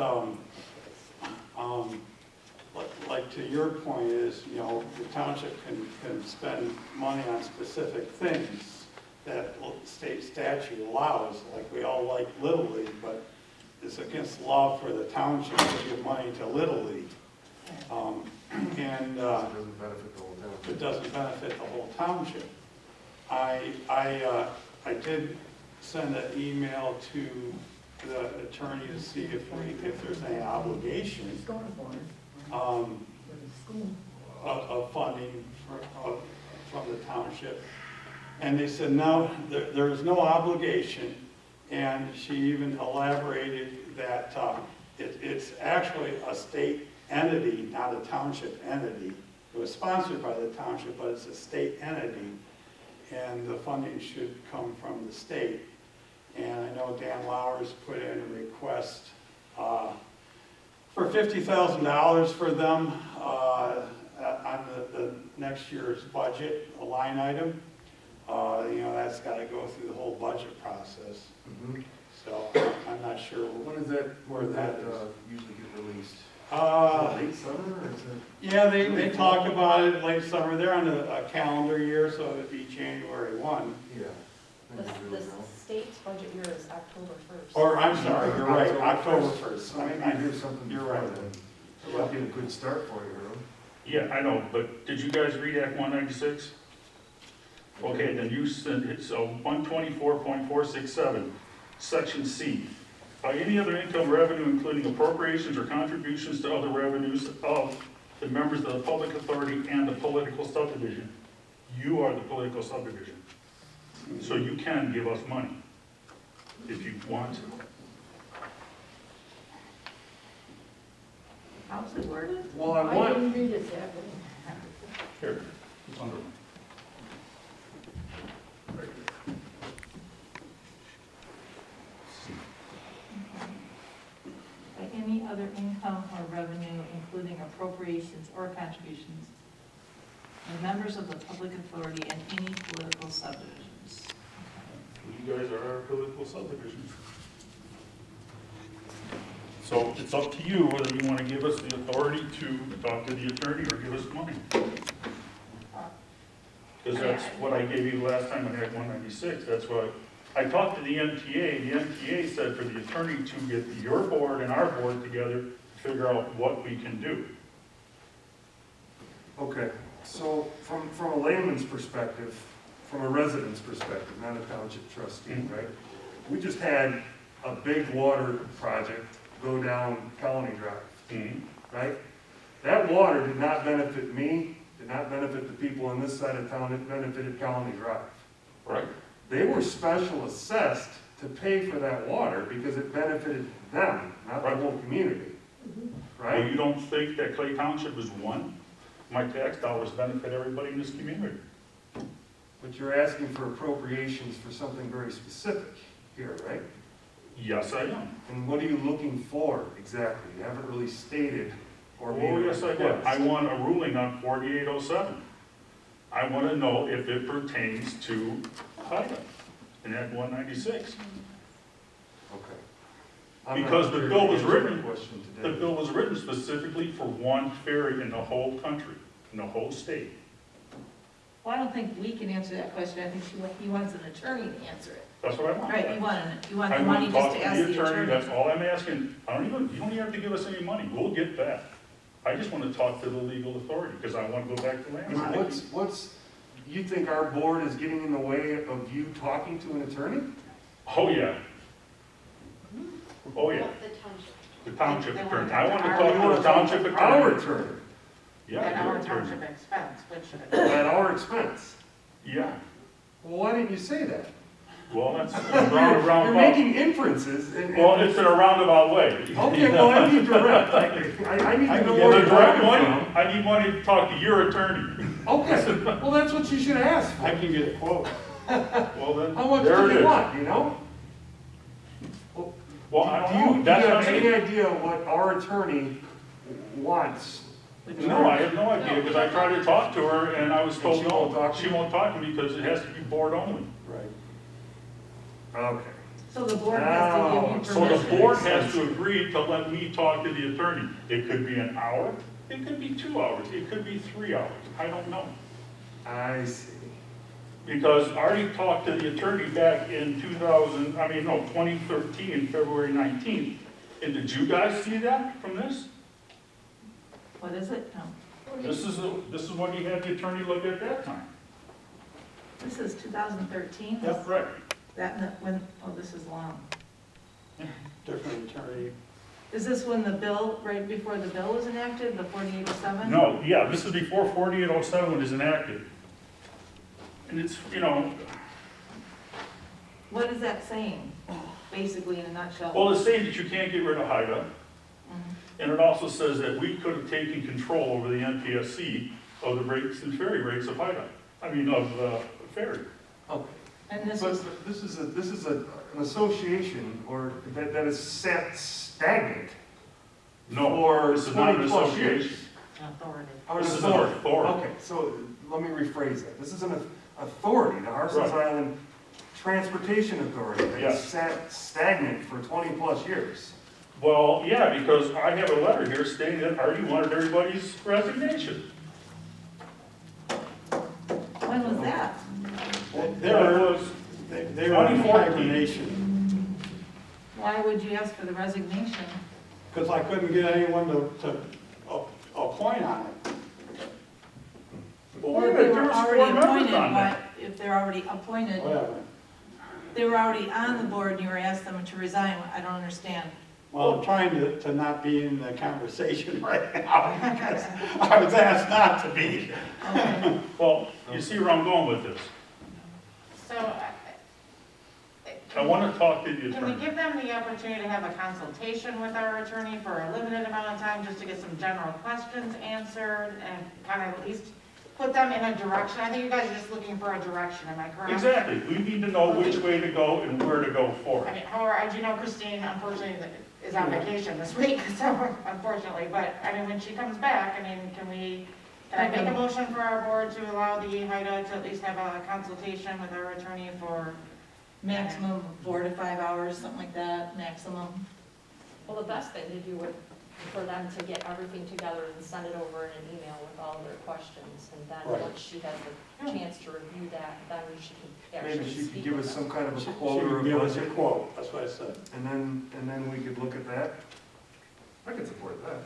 like to your point is, the township can spend money on specific things that state statute allows, like we all like Little League, but it's against law for the township to give money to Little League. And It doesn't benefit the whole town. it doesn't benefit the whole township. I did send an email to the attorney to see if there's any obligation of funding from the township. And they said, no, there is no obligation. And she even elaborated that it's actually a state entity, not a township entity. It was sponsored by the township, but it's a state entity. And the funding should come from the state. And I know Dan Lowers put in a request for $50,000 for them on the next year's budget, a line item. That's got to go through the whole budget process. So I'm not sure When is that, where that usually get released? is. Late summer, or is it? Yeah, they talk about it late summer. They're on a calendar year, so it'd be January 1. Yeah. I The think we really know. state's budget year is October 1st. Or, I'm sorry, you're right, October 1st. So maybe you do something You're before right. then. That might be a good start for you, Harold. yeah, I know, but did you guys read Act 196? Okay, then you send, it's 124.467, Section C. By any other income revenue, including appropriations or contributions to other revenues of the members of the public authority and the political subdivision. You are the political subdivision. So you can give us money if you want to. How's it worded? Well, I want, read it that way. Here, it's under. By any other income or revenue, including appropriations or contributions, of members of the public authority and any political subdivisions. You guys are our political subdivision. So it's up to you whether you want to give us the authority to talk to the attorney or give us money. Because that's what I gave you the last time I had 196. That's what I talked to the MTA. The MTA said for the attorney to get your board and our board together to figure out what we can do. Okay, so from a layman's perspective, from a resident's perspective, not a township trustee, right? We just had a big water project go down Colony Drive, right? That water did not benefit me, did not benefit the people on this side of town, it benefited Colony Drive. Right. They were special assessed to pay for that water because it benefited them, not the whole community, Well, right? you don't think that Clay Township is one? My tax dollars benefit everybody in this community. But you're asking for appropriations for something very specific here, right? Yes, I am. And what are you looking for exactly? You haven't really stated or made Oh, a yes, I did. request. I want a ruling on 4807. I want to know if it pertains to HIDA in Act 196. Okay. I'm not Because the prepared bill to was answer that written, question the today. bill was written specifically for one ferry in the whole country, in the whole state. Well, I don't think we can answer that question. I think he wants an attorney to answer it. That's what I want. Right, you want I the want money to just talk to to ask the the attorney, attorney. that's all I'm asking. You don't even have to give us any money, we'll get that. I just want to talk to the legal authority, because I want to go back to And land. you think our board is getting in the way of you talking to an attorney? Oh, yeah. Oh, yeah, The township. the township They attorney. want I want to our- talk to the township Our attorney. attorney, Yeah, At your our attorney. township expense, which, at our expense. Yeah, Well, why didn't you say that? well, that's a roundabout. You're making inferences and. Well, it's in a roundabout way. Okay, well, I need direct. I need to know where The you're direct coming money, from. I need money to talk to your attorney. Okay, well, that's what you should ask for. I can get a quote. Well, then, How much there do it you is. want, you know? Well, I Do don't you know, that's what have I'm any saying. idea what our attorney wants? No, I have no idea, because I tried to talk to her, and I was told, she won't no, talk to she you? won't talk to me because it has to be board only. Right. Okay. So the board has to give you So permission. the board has to agree to let me talk to the attorney. It could be an hour, it could be 2 hours, it could be 3 hours, I don't know. I see. Because I already talked to the attorney back in 2013, February 19th. And did you guys see that from this? What is it? No. This is when you had the attorney look at that time. This is 2013? That's right. This is long. Different attorney. Is this when the bill, right before the bill was enacted, the 4807? No, yeah, this is before 4807 was enacted. And it's, What is that saying, basically in a nutshell? well, it's saying that you can't get rid of HIDA. Mhm. And it also says that we could have taken control over the NPSC of the rates and ferry rates of HIDA. Of ferry. Okay. And this But is, this is an association or that is set stagnant No, for this is not an 20 plus years. association. authority. Or This an is an authority. Okay, so let me rephrase that. This is an authority, the Harson's Right. Island Transportation Authority that Yes. has sat stagnant for 20 plus years. Well, yeah, because I have a letter here stating that Artie wanted everybody's resignation. When was that? That was, They were in 2014. hibernation, Why would you ask for the resignation? because I couldn't get anyone to appoint on it. well, Or wait a if minute, they there were was already 4 members appointed, on what, that. if they're already appointed, Whatever. they were already on the board and you were asked them to resign, I don't understand. Well, I'm trying to not be in the conversation right now because I was asked not to be. Well, you see where I'm going with this. So, I want to talk to the can we attorney. give them the opportunity to have a consultation with our attorney for a limited amount of time, just to get some general questions answered and kind of at least put them in a direction? I think you guys are just looking for a direction, am I correct? Exactly, we need to know which way to go and where to go for I it. mean, however, as you know, Christine, unfortunately, is on vacation this week, so unfortunately, but, I mean, when she comes back, I mean, can I make a motion for our board to allow the HIDA to at least have a consultation with our attorney for, Maximum 4 to 5 hours, something like that, maximum. Well, the best thing to do would, for them to get everything together and send it over in an email with all of their questions. And then Right. once she has a chance to review that, then she can Maybe actually she could speak give with us them. some kind of She a quote or a would give us a budget, quote, that's what I said. and then we could look at that. I could support that.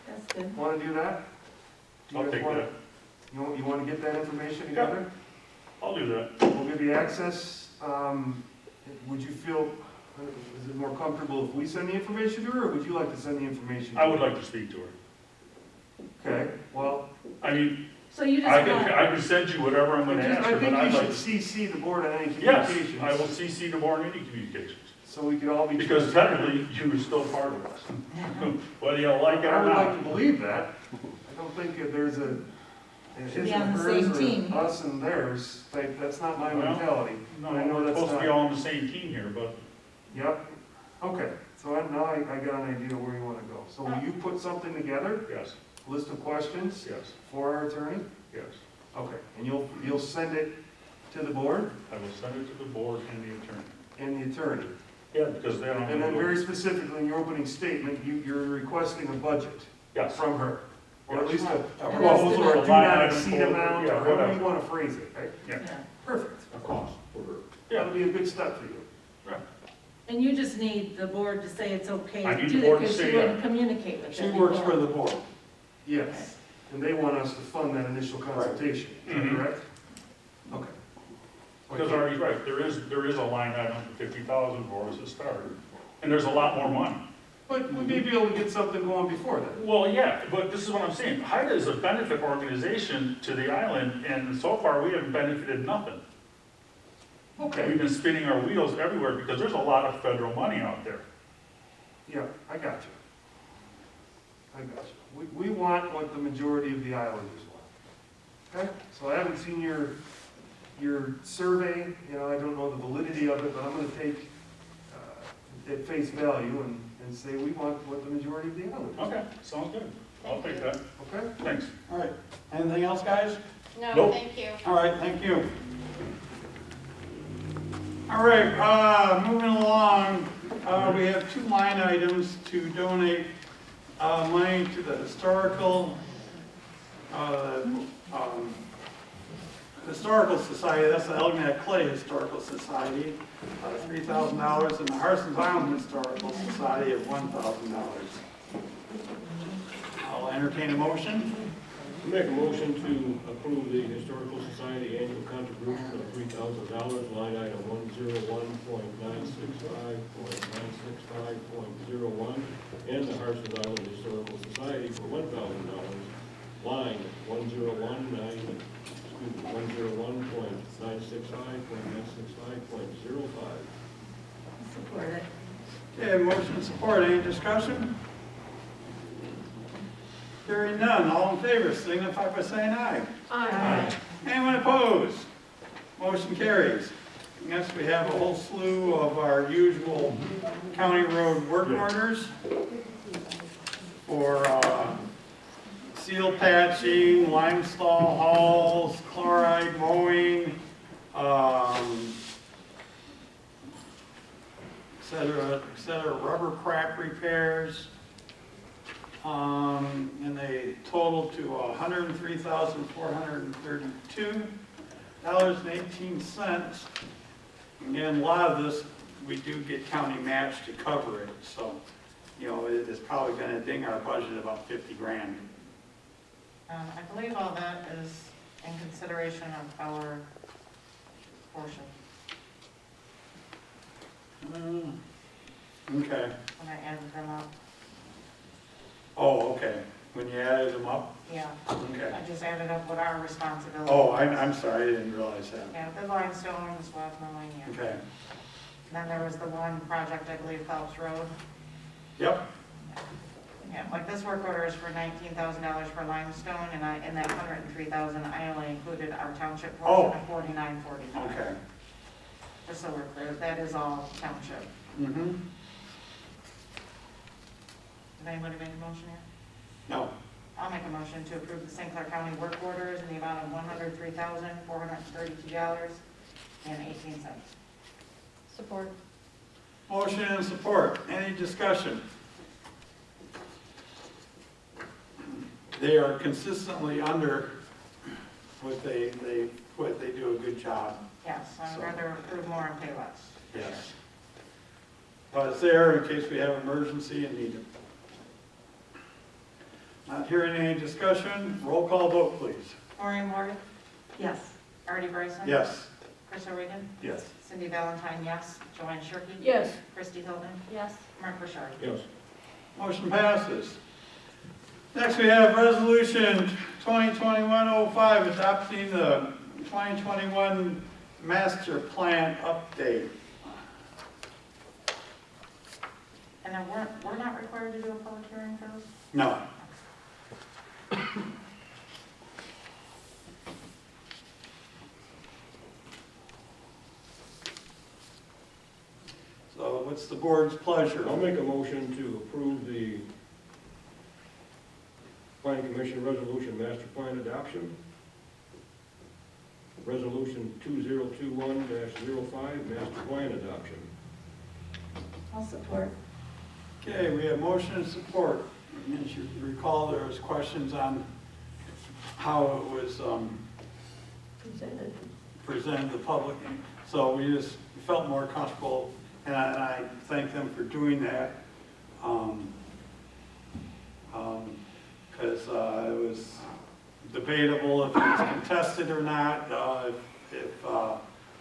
That's good. Want to do that? Do you I'll guys take wanna- that. You want to get that information together? I'll do that. We'll give you access. Would you feel, is it more comfortable if we send the information to her, or would you like to send the information? to I would her? like to speak to her. Okay, well, I mean, So you I just can, want, I can send you whatever I'm gonna ask I her, think but I'd you like should to. CC the board on any Yes, communications. I will CC the board in any communications, So we could all be. because technically, you're still part of us. Whether you like it I or would like not. to believe that. I don't think that there's a, his Should be and on the hers same or team. us and theirs, like, that's not my Well, mentality. No, I know we're that's supposed to be not- all on the same team here, but Yep, okay, so now I got an idea where you want to go. So will you put something together, yes, list of questions yes, for our attorney? yes. Okay, and you'll send it to the board I will send it to the board and the attorney. and the attorney? Yeah, because they don't. And then very specifically in your opening statement, you're requesting a budget Yes. from her, or at least a An proposal or a estimate. do not exceed amount, Yeah, or however whatever. you want to phrase it, right? Yeah, yeah. Perfect. a cost for her. That'll be a good step for you. And you just need the board to say it's okay I to need do the that, board to because say she wouldn't that. communicate with She them works before. for the board. Yes, and they want us to fund that initial consultation, is that Mhm. correct? Okay. Because Artie's right, there is a line item for 50,000 for us to start, and there's a lot more money. But we may be able to get something going before that. Well, yeah, but this is what I'm saying, HIDA is a benefit organization to the island, and so far, we haven't benefited nothing. Okay. We've been spinning our wheels everywhere, because there's a lot of federal money out there. Yeah, I got you. I got you. We want what the majority of the islanders want. Okay, so I haven't seen your survey, you know, I don't know the validity of it, but I'm gonna take at face value and say we want what the majority of the islanders want. Okay, sounds good. I'll take that. Okay? Thanks. All right, anything else, guys? No, Nope. thank you. All right, thank you. All right, moving along, we have 2 line items to donate money to the Historical Society, that's the Elginak Clay Historical Society, $3,000, and the Harson's Island Historical Society of $1,000. I'll entertain a motion. Make a motion to approve the Historical Society annual contribution of $3,000, line item 101.965.965.01, and the Harson's Island Historical Society for $1,000, line 101.965.965.05. Support it. Okay, motion and support, any discussion? Hearing none, all in favor, signify by saying aye. Aye. Anyone opposed? Motion carries. Next, we have a whole slew of our usual county road work orders for seal patching, limestone hauls, chloride mowing, et cetera, rubber crack repairs. And they total to $103,432.18. Again, a lot of this, we do get county match to cover it, so, you know, it's probably gonna ding our budget about 50 grand. I believe all that is in consideration of our portion. Okay. when I added them up. Oh, okay. When you added them up? Yeah, Okay. I just added up what our responsibility. Oh, I'm sorry, I didn't realize that. Yeah, the limestone, the swab mowing, yeah. Okay. And then there was the one project, I believe, Phelps Road. Yep. Yeah, like this work order is for $19,000 for limestone, and in that $103,000, I only included our township portion of $49.45. Okay. Just so we're clear, that is all township. Mm-hmm. Did anybody make a motion here? No. I'll make a motion to approve the St. Clair County work orders in the amount of $103,432.18. Support. Motion and support. Any discussion? They are consistently under what they do a good job. Yes, I'd rather approve more and pay less. Yes. But it's there in case we have emergency and need it. Not hearing any discussion, roll call vote, please. Maureen Ward, Yes. Artie Bryson. Yes. Chris O'Regan, Yes. Cindy Valentine, yes. Joanne Shirkey. Yes. Christy Hilton, Yes. Mark Burchard. Yes. Motion passes. Next, we have Resolution 2021-05, adopting the 2021 Master Plan Update. And then we're not required to do a public hearing for those? No. So what's the board's pleasure? I'll make a motion to approve the Planning Commission Resolution Master Plan Adoption. Resolution 2021-05, Master Plan Adoption. I'll support. Okay, we have motion and support. And as you recall, there was questions on how it was presented to the public. So we just felt more comfortable, and I thank them for doing that. Because it was debatable if it was contested or not, if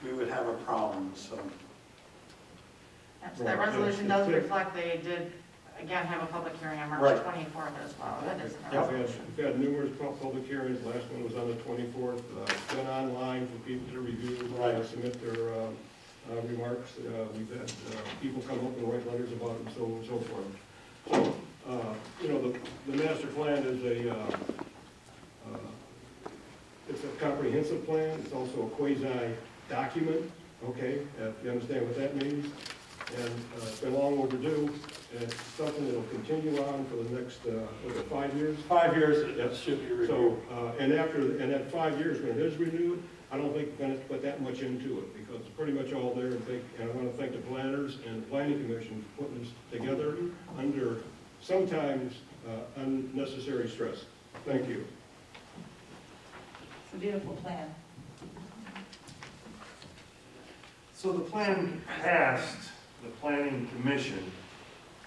we would have a problem, so. So that resolution does reflect they did, again, have a public hearing on March Right. 24th as well. That is in the Yep. resolution. We've had numerous public hearings. Last one was on the 24th. It's been online for people to review, submit their remarks. We've had people come up and write letters about it and so on and so forth. So, the master plan is it's a comprehensive plan. It's also a quasi-document, okay, if you understand what that means. And it's been long overdue, and it's something that'll continue on for the next, 5 years? 5 years, it should be So, reviewed. and at 5 years, when it is renewed, I don't think we're gonna put that much into it, because it's pretty much all there, and I wanna thank the planners and the planning commission for putting this together under sometimes unnecessary stress. Thank you. It's a beautiful plan. So the plan passed the planning commission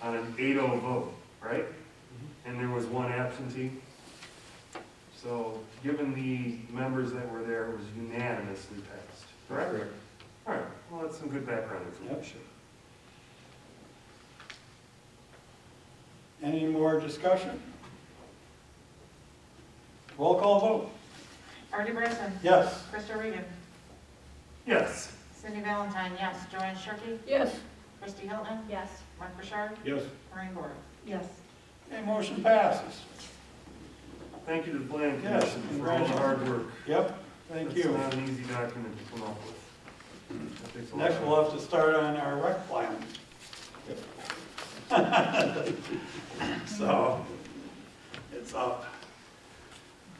on an 8-0 vote, right? And there was one absentee. So given the members that were there, it was unanimously passed, correct? All right, well, that's some good background information. Any more discussion? Roll call vote. Artie Bryson, Yes. Chris O'Regan, Yes. Cindy Valentine, yes. Joanne Shirkey, Yes. Christy Hilton, Yes. Mark Burchard, Yes. Maureen Ward. Yes. Okay, motion passes. Thank you to the planning Yes, commission for all the hard work. Yep, thank It's you. not an easy document to come up with. That takes a lot Next, of- we'll have to start on our rec plan. So, it's up.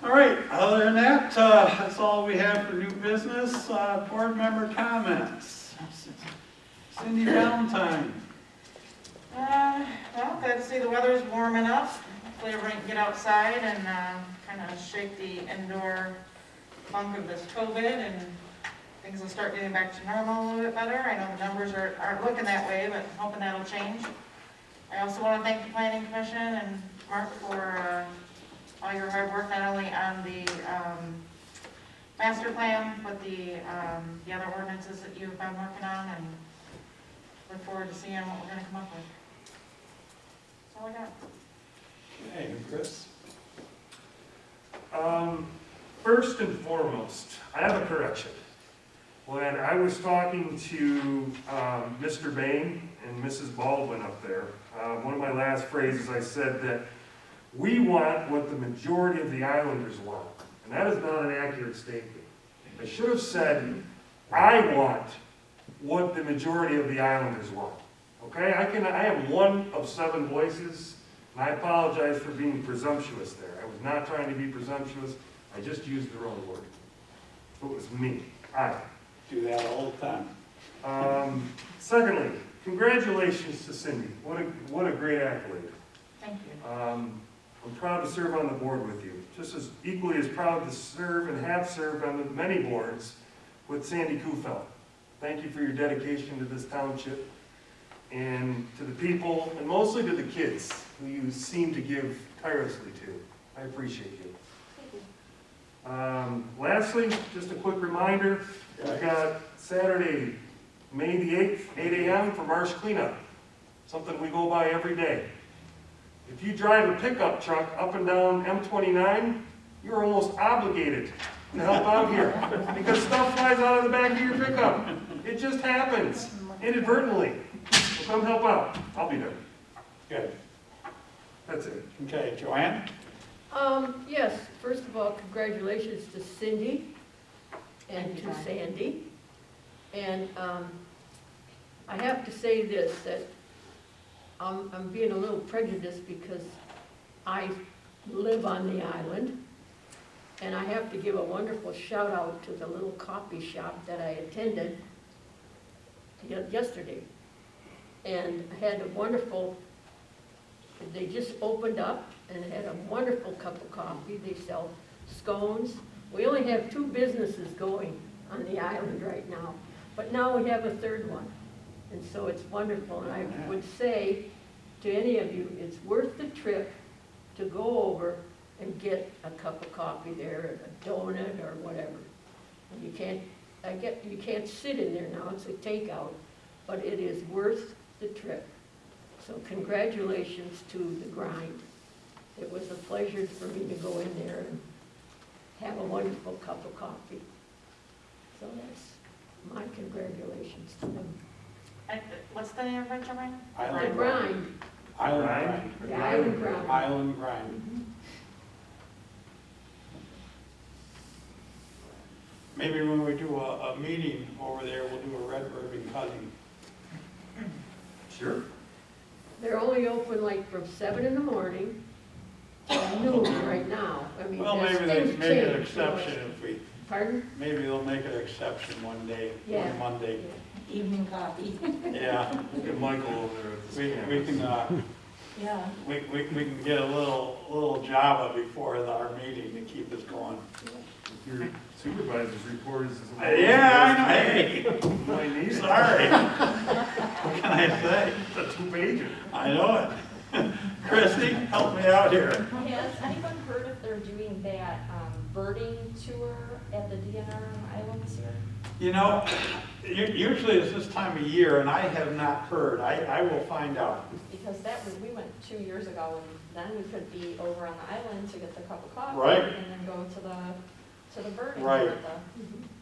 All right, other than that, that's all we have for new business. Board member comments. Cindy Valentine. Well, glad to see the weather's warming up. Hopefully everybody can get outside and kind of shake the indoor funk of this COVID, and things will start getting back to normal a little bit better. I know the numbers aren't looking that way, but hoping that'll change. I also want to thank the Planning Commission and Mark for all your hard work, not only on the master plan, but the other ordinances that you've been working on, and look forward to seeing what we're gonna come up with. That's all I got. Okay, and Chris? First and foremost, I have a correction. When I was talking to Mr. Bain and Mrs. Baldwin up there, one of my last phrases, I said that we want what the majority of the islanders want. And that is not an accurate statement. I should have said, I want what the majority of the islanders want. Okay, I am one of 7 voices, and I apologize for being presumptuous there. I was not trying to be presumptuous, I just used the wrong word. It was me, I. Do that all the time. Secondly, congratulations to Cindy. What a great accolade. Thank you. I'm proud to serve on the board with you. Just as equally as proud to serve and have served on the many boards with Sandy Kufelt. Thank you for your dedication to this township and to the people, and mostly to the kids who you seem to give tirelessly to. I appreciate you. Lastly, just a quick reminder, we've got Saturday, May the 8th, 8 a.m. for Marsh Cleanup. Something we go by every day. If you drive a pickup truck up and down M29, you're almost obligated to help out here because stuff flies out of the back of your pickup. It just happens, inadvertently. So come help out. I'll be there. Good. That's it. Okay, Joanne? Yes, first of all, congratulations to Cindy and to Sandy. And I have to say this, that I'm being a little prejudiced because I live on the island. And I have to give a wonderful shout out to the little coffee shop that I attended yesterday. And I had a wonderful, they just opened up and had a wonderful cup of coffee. They sell scones. We only have 2 businesses going on the island right now, but now we have a 3rd one. And so it's wonderful, and I would say to any of you, it's worth the trip to go over and get a cup of coffee there, a donut or whatever. And you can't sit in there now, it's a takeout, but it is worth the trip. So congratulations to the grind. It was a pleasure for me to go in there and have a wonderful cup of coffee. So that's my congratulations to them. What's the name of it, Joanne? The grind. Island Grind. The island grind. Island Grind. Maybe when we do a meeting over there, we'll do a red ribbon cutting. Sure. They're only open like from 7 in the morning to noon right now. I mean, Well, as maybe they things make an change, you know. exception if we, Pardon? maybe they'll make an exception one day, Yeah. one Monday. Evening coffee. Yeah, We'll get Michael over there at the we can, Yeah. we can get a little Java before our meeting to keep us going. Your supervisor's report is. Yeah, I know, hey, My niece. sorry. What can I say? It's a 2-pager. I know it. Christie, help me out here. Has anyone heard if they're doing that birding tour at the DNR island this year? You know, usually it's this time of year, and I have not heard. I will find out. Because we went 2 years ago, and then we could be over on the island to get the cup of coffee. Right. And then go to the birding Right.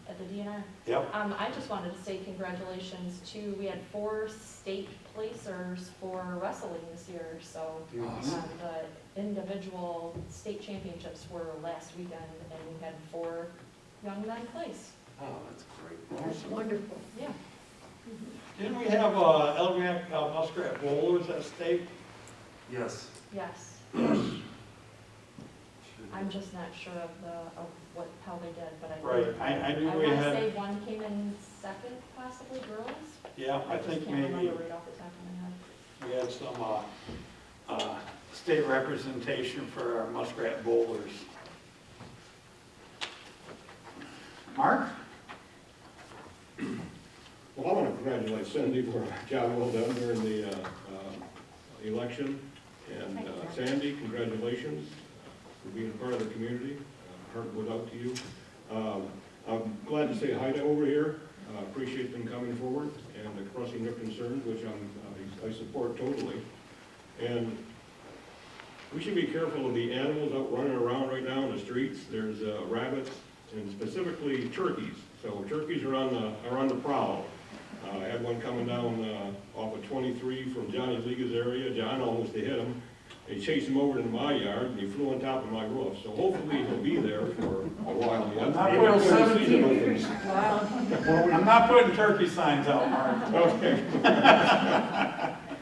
at the DNR. Yep. I just wanted to say congratulations to, we had 4 state placers for wrestling this year, so. The individual state championships were last weekend, and we had 4 young men place. Oh, that's great. That's wonderful. Yeah. Didn't we have Elginak Muskrat Bowlers at state? Yes. Yes. I'm just not sure of how they did, but I. Right, I knew we I want to had, say one came in 2nd, possibly, girls. yeah, I just think can't maybe remember right off the top of my head. we had some state representation for our Muskrat Bowlers. Mark? Well, I want to congratulate Cindy for a job well done during the election. And Sandy, congratulations for being a part of the community. Heart goes out to you. I'm glad to say hi to over here. appreciate them coming forward and expressing their concerns, which I support totally. And we should be careful of the animals out running around right now in the streets. There's rabbits and specifically turkeys. So turkeys are on the prowl. I had one coming down off of 23 from Johnny Liga's area. John almost hit him. He chased him over into my yard and he flew on top of my roof. So hopefully he'll be there for a while yet. I'm not putting turkey signs out, Mark. Okay.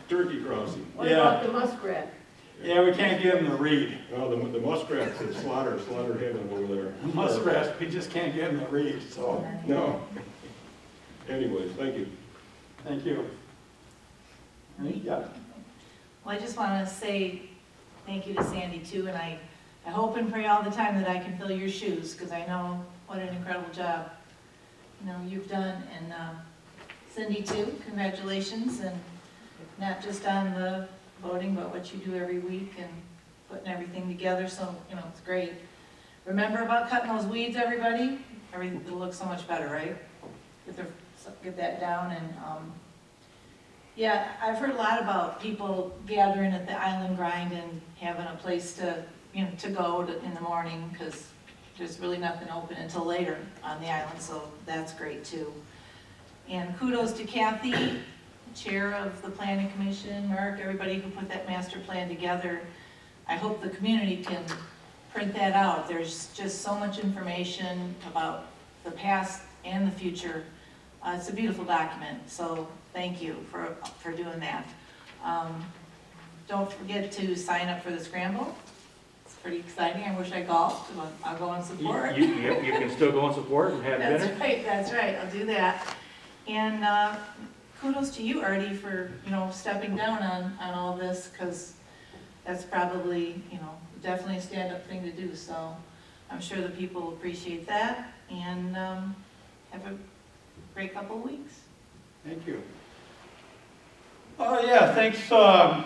Turkey crossing. What about the muskrat? Yeah, we can't get them to read. Well, the muskrats is slaughter heaven over there. The muskrats, we just can't get them to read, so, No. Anyways, thank you. thank you. Yeah. Well, I just want to say thank you to Sandy too, and I hope and pray all the time that I can fill your shoes, because I know what an incredible job, you've done. And Cindy too, congratulations, and not just on the voting, but what you do every week and putting everything together, so, it's great. Remember about cutting those weeds, everybody? Everything will look so much better, right? Get that down. And yeah, I've heard a lot about people gathering at the island grind and having a place to, to go in the morning, because there's really nothing open until later on the island, so that's great too. And kudos to Kathy, Chair of the Planning Commission, Mark, everybody who put that master plan together. I hope the community can print that out. There's just so much information about the past and the future. It's a beautiful document, so thank you for doing that. Don't forget to sign up for the scramble. It's pretty exciting. I wish I golfed, but I'll go and support. You can still go and support and have dinner. That's right, I'll do that. And kudos to you, Artie, for, stepping down on all this, because that's probably, definitely a stand-up thing to do. So I'm sure the people will appreciate that, and have a great couple of weeks. Thank you. Oh, yeah, thanks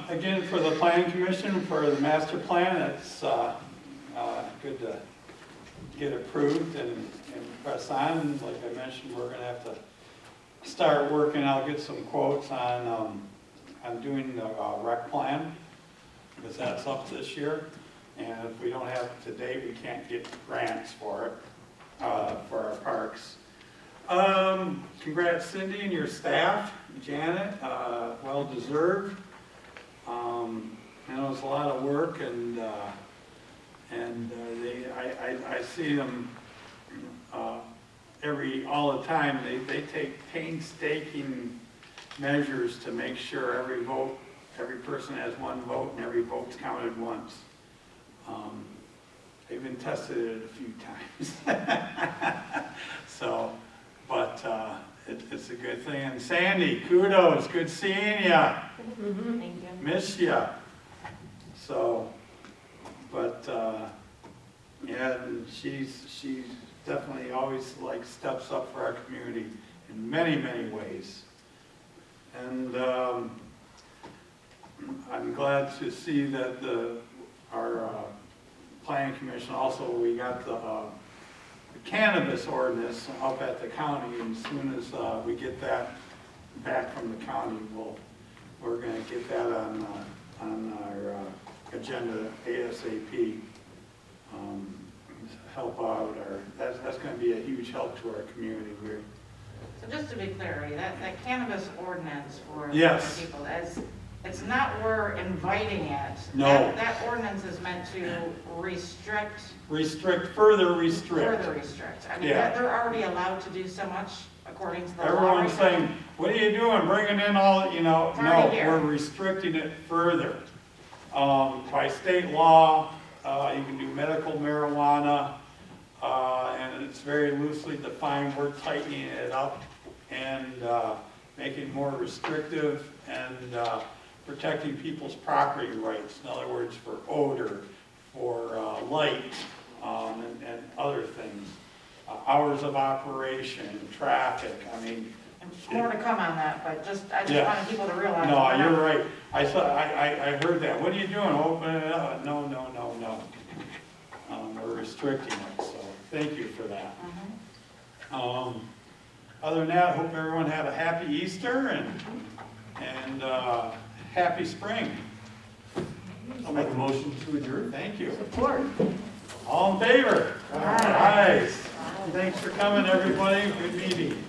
again for the Planning Commission for the master plan. It's good to get approved and press on. Like I mentioned, we're going to have to start working. I'll get some quotes on doing the rec plan, because that's up this year. And if we don't have it to date, we can't get grants for it, for our parks. Congrats, Cindy, and your staff, Janet, well deserved. I know it's a lot of work, and I see them all the time. They take painstaking measures to make sure every person has one vote and every vote's counted once. They've been tested it a few times. So, but it's a good thing. And Sandy, kudos, good seeing ya. Thank you. Miss ya. So, but yeah, and she's definitely always steps up for our community in many, many ways. And I'm glad to see that our Planning Commission also, we got the cannabis ordinance up at the county, and as soon as we get that back from the county, we're going to get that on our agenda ASAP. Help out that's going to be a huge help to our community. So just to be clear, that cannabis ordinance for Yes. people, it's not we're inviting it. No. That ordinance is meant to restrict. Further restrict. I mean, Yeah. they're already allowed to do so much according to the law. Everyone's right now. saying, what are you doing, bringing in all, no, It's already here. we're restricting it further. By state law, you can do medical marijuana, and it's very loosely defined. We're tightening it up and making it more restrictive and protecting people's property rights. In other words, for odor, for light, and other things. Hours of operation, traffic, I mean. And more to come on that, but I just Yeah. wanted people to realize. No, we're not- you're right. I heard that. What are you doing? Open it up? No. We're restricting it, so thank you for that. Other than that, hope everyone had a happy Easter and happy spring. I'll make a motion to adjourn. Thank you. Support. All in favor? Aye. Thanks for coming, everybody. Good meeting.